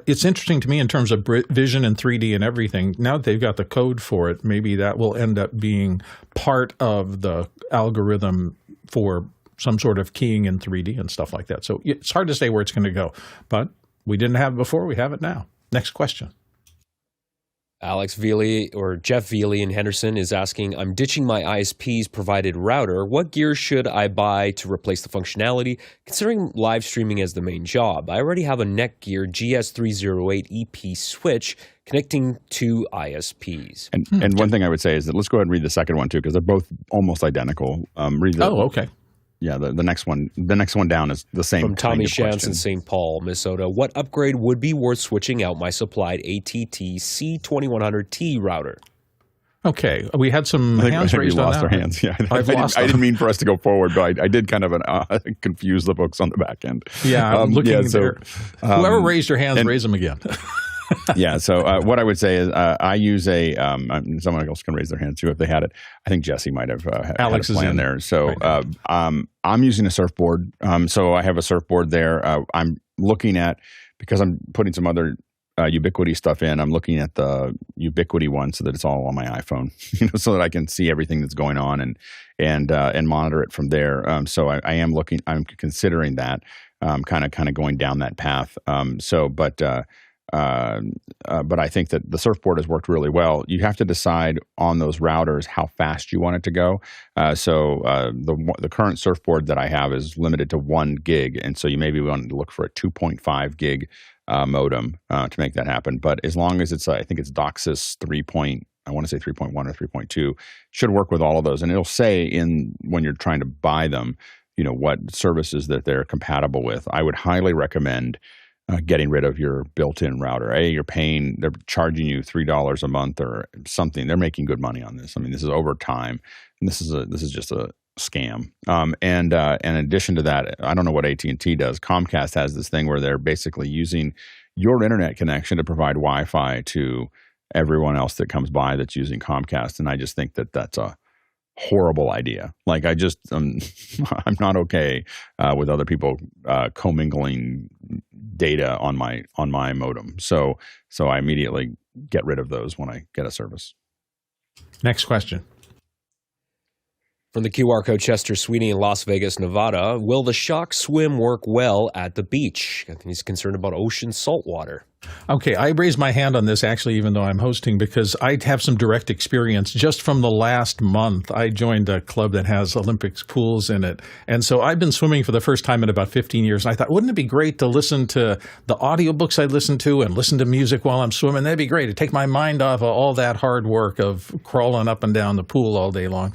it's interesting to me in terms of vision and 3D and everything. Now that they've got the code for it, maybe that will end up being part of the algorithm for some sort of keying in 3D and stuff like that. So it's hard to say where it's going to go, but we didn't have it before. We have it now. Next question. Alex Veely or Jeff Veely in Henderson is asking, I'm ditching my ISP's provided router. What gear should I buy to replace the functionality, considering live streaming as the main job? I already have a Netgear GS308EP switch connecting to ISPs. And one thing I would say is that let's go ahead and read the second one too, because they're both almost identical. Okay. Yeah, the next one down is the same. From Tommy kind of Shantz question. in St. Paul, Minnesota. What upgrade would be worth switching out my supplied ATT C2100T router? Okay, we had some hands raised we on lost that. our hands. Yeah, I didn't mean for us to go forward, but I did kind of confuse the folks on the back end. Yeah, I'm looking there. Whoever raised your hands, raise them again. Yeah. So what I would say is I use someone else can raise their hand too if they had it. I think Jesse might have Alex had a plan there. So right I'm using a surfboard. So I have a surfboard there. I'm looking at, because I'm putting some other Ubiquity stuff in, I'm looking at the Ubiquity one so that it's all on my iPhone, so that I can see everything that's going on and monitor it from there. So I'm considering that, kind of going down that path. But I think that the surfboard has worked really well. You have to decide on those routers how fast you want it to go. The current surfboard that I have is limited to 1 gig, and so you maybe want to look for a 2.5 gig modem to make that happen. But as long as I think it's DOCSIS 3.1 or 3.2, should work with all of those, and it'll say when you're trying to buy them, what services that they're compatible with. I would highly recommend getting rid of your built-in router. They're charging you $3 a month or something. They're making good money on this. I mean, this is over time, and this is just a scam. And in addition to that, I don't know what AT&T does. Comcast has this thing where they're basically using your internet connection to provide Wi-Fi to everyone else that comes by that's using Comcast. And I just think that that's a horrible idea. Like I'm not okay with other people commingling data on my modem. So I immediately get rid of those when I get a service. Next question. From the QR code, Chester Sweeney in Las Vegas, Nevada. Will the Shokz Swim work well at the beach? I think he's concerned about ocean salt water. Okay, I raised my hand on this actually, even though I'm hosting, because I have some direct experience just from the last month. I joined a club that has Olympics pools in it. And so I've been swimming for the first time in about 15 years. And I thought, wouldn't it be great to listen to the audiobooks I listen to and listen to music while I'm swimming? That'd be great. It'd take my mind off of all that hard work of crawling up and down the pool all day long.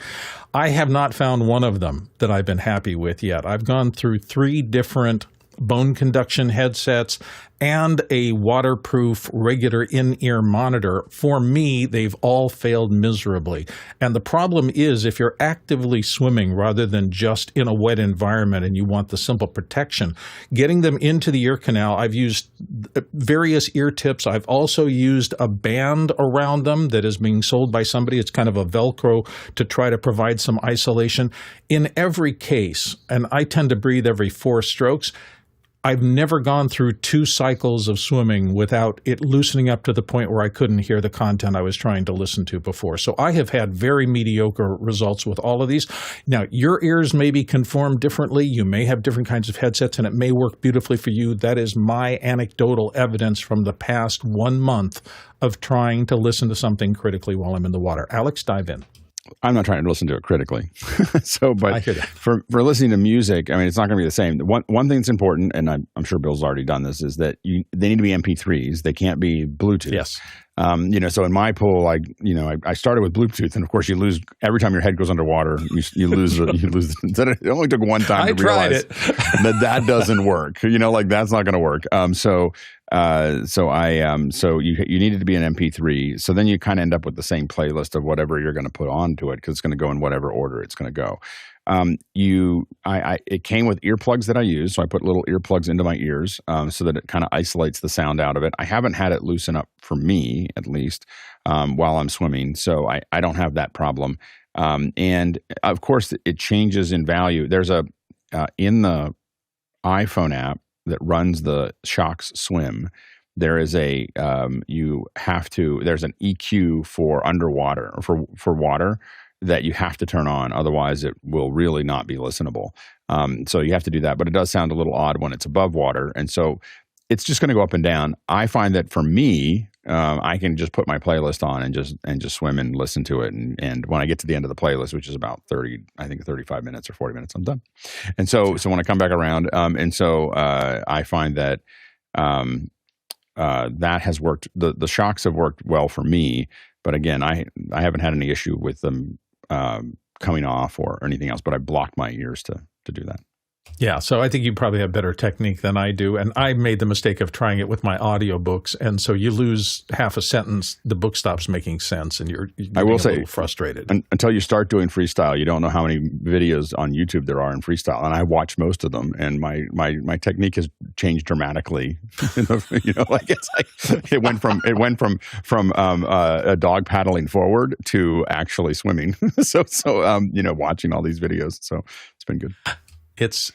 I have not found one of them that I've been happy with yet. I've gone through 3 different bone conduction headsets and a waterproof regular in-ear monitor. For me, they've all failed miserably. And the problem is if you're actively swimming rather than just in a wet environment and you want the simple protection, getting them into the ear canal, I've used various ear tips. I've also used a band around them that is being sold by somebody. It's kind of a Velcro to try to provide some isolation. In every case, and I tend to breathe every 4 strokes, I've never gone through 2 cycles of swimming without it loosening up to the point where I couldn't hear the content I was trying to listen to before. So I have had very mediocre results with all of these. Now, your ears may be conformed differently. You may have different kinds of headsets, and it may work beautifully for you. That is my anecdotal evidence from the past 1 month of trying to listen to something critically while I'm in the water. Alex, dive in. I'm not trying to listen to it critically. But I hear that. for listening to music, I mean, it's not going to be the same. One thing that's important, and I'm sure Bill's already done this, is that they need to be MP3s. They can't be Bluetooth. Yes. So in my pool, I started with Bluetooth, and of course you lose every time your head goes underwater. You lose. It only took one time to realize that doesn't work. That's not going to work. So you need it to be an MP3. So then you kind of end up with the same playlist of whatever you're going to put onto it because it's going to go in whatever order it's going to go. It came with earplugs that I use, so I put little earplugs into my ears so that it kind of isolates the sound out of it. I haven't had it loosen up for me, at least, while I'm swimming, so I don't have that problem. And of course, it changes in value. There's in the iPhone app that runs the Shokz Swim, there is there's an EQ for underwater, or for water, that you have to turn on. Otherwise, it will really not be listenable. So you have to do that. But it does sound a little odd when it's above water. And so it's just going to go up and down. I find that for me, I can just put my playlist on and just swim and listen to it. And when I get to the end of the playlist, which is about 35 minutes or 40 minutes, I'm done. And so when I come back around, I find that that has worked. The Shokz have worked well for me. But again, I haven't had any issue with them coming off or anything else, but I blocked my ears to do that. Yeah, so I think you probably have better technique than I do. And I made the mistake of trying it with my audiobooks. And so you lose half a sentence, the book stops making sense, and you're I will a say, little frustrated. Until you start doing freestyle, you don't know how many videos on YouTube there are in freestyle. And I watch most of them, and my technique has changed dramatically. It went from a dog paddling forward to actually swimming. So watching all these videos. So it's been good. It's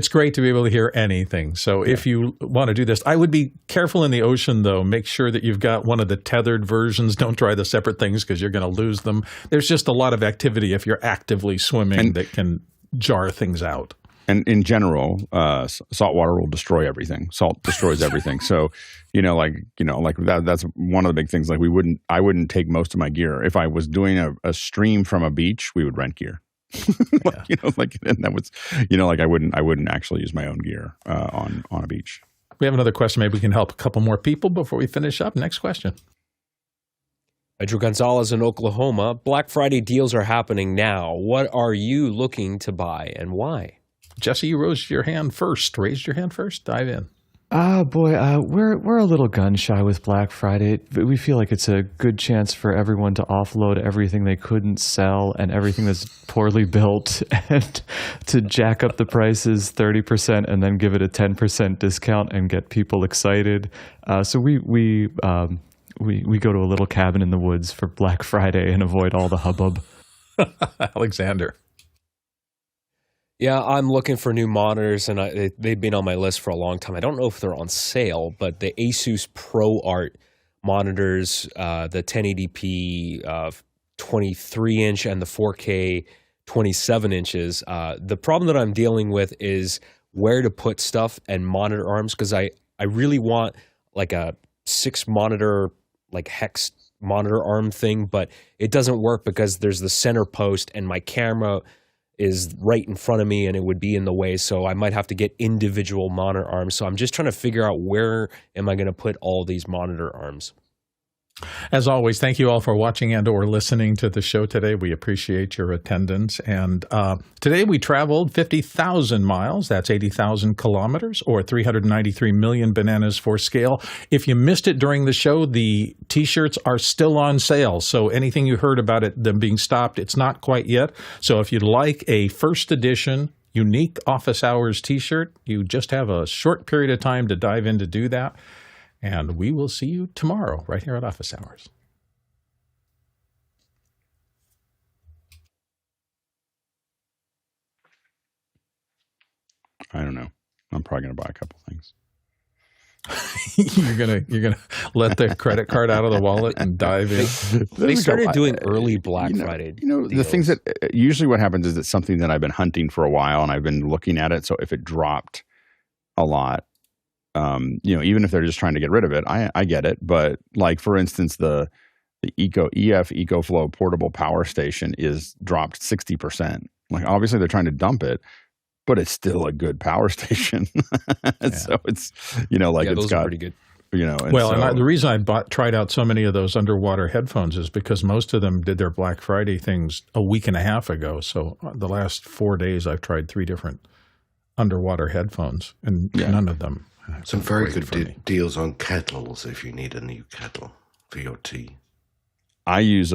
great to be able to hear anything. So if you want to do this, I would be careful in the ocean, though. Make sure that you've got one of the tethered versions. Don't try the separate things because you're going to lose them. There's just a lot of activity if you're actively swimming that can jar things out. And in general, salt water will destroy everything. Salt destroys everything. So, that's one of the big things. Like I wouldn't take most of my gear. If I was doing a stream from a beach, we would rent gear. And that was, I wouldn't actually use my own gear on a beach. We have another question. Maybe we can help a couple more people before we finish up. Next question. Pedro Gonzalez in Oklahoma. Black Friday deals are happening now. What are you looking to buy and why? Jesse, you raised your hand first. Dive in. Oh boy, we're a little gun shy with Black Friday. We feel like it's a good chance for everyone to offload everything they couldn't sell and everything that's poorly built, and to jack up the prices 30% and then give it a 10% discount and get people excited. So we go to a little cabin in the woods for Black Friday and avoid all the hubbub. Alexander. Yeah, I'm looking for new monitors, and they've been on my list for a long time. I don't know if they're on sale, but the Asus ProArt monitors, the 1080p 23-inch and the 4K 27 inches. The problem that I'm dealing with is where to put stuff and monitor arms, because I really want like a 6-monitor like hex monitor arm thing, but it doesn't work because there's the center post and my camera is right in front of me and it would be in the way. So I might have to get individual monitor arms. So I'm just trying to figure out where am I going to put all these monitor arms. As always, thank you all for watching and or listening to the show today. We appreciate your attendance. And today we traveled 50,000 miles. That's 80,000 kilometers, or 393 million bananas for scale. If you missed it during the show, the T-shirts are still on sale. So anything you heard about them being stopped, it's not quite yet. So if you'd like a first edition unique office hours T-shirt, you just have a short period of time to dive in to do that. And we will see you tomorrow right here at Office Hours. I don't know. I'm probably going to buy a couple things. You're gonna let the credit card out of the wallet and dive in. They started doing early Black Friday. The things that usually what happens is it's something that I've been hunting for a while and I've been looking at it. So if it dropped a lot, even if they're just trying to get rid of it, I get it. But like, for instance, the EcoFlow portable power station is dropped 60%. Like, obviously they're trying to dump it, but it's still a good power station. So it's, like, yeah, it's those are pretty good. The reason I tried out so many of those underwater headphones is because most of them did their Black Friday things a week and a half ago. So the last 4 days I've tried 3 different underwater headphones, and none of them. Some very good deals on kettles if you need a new kettle for your tea. I use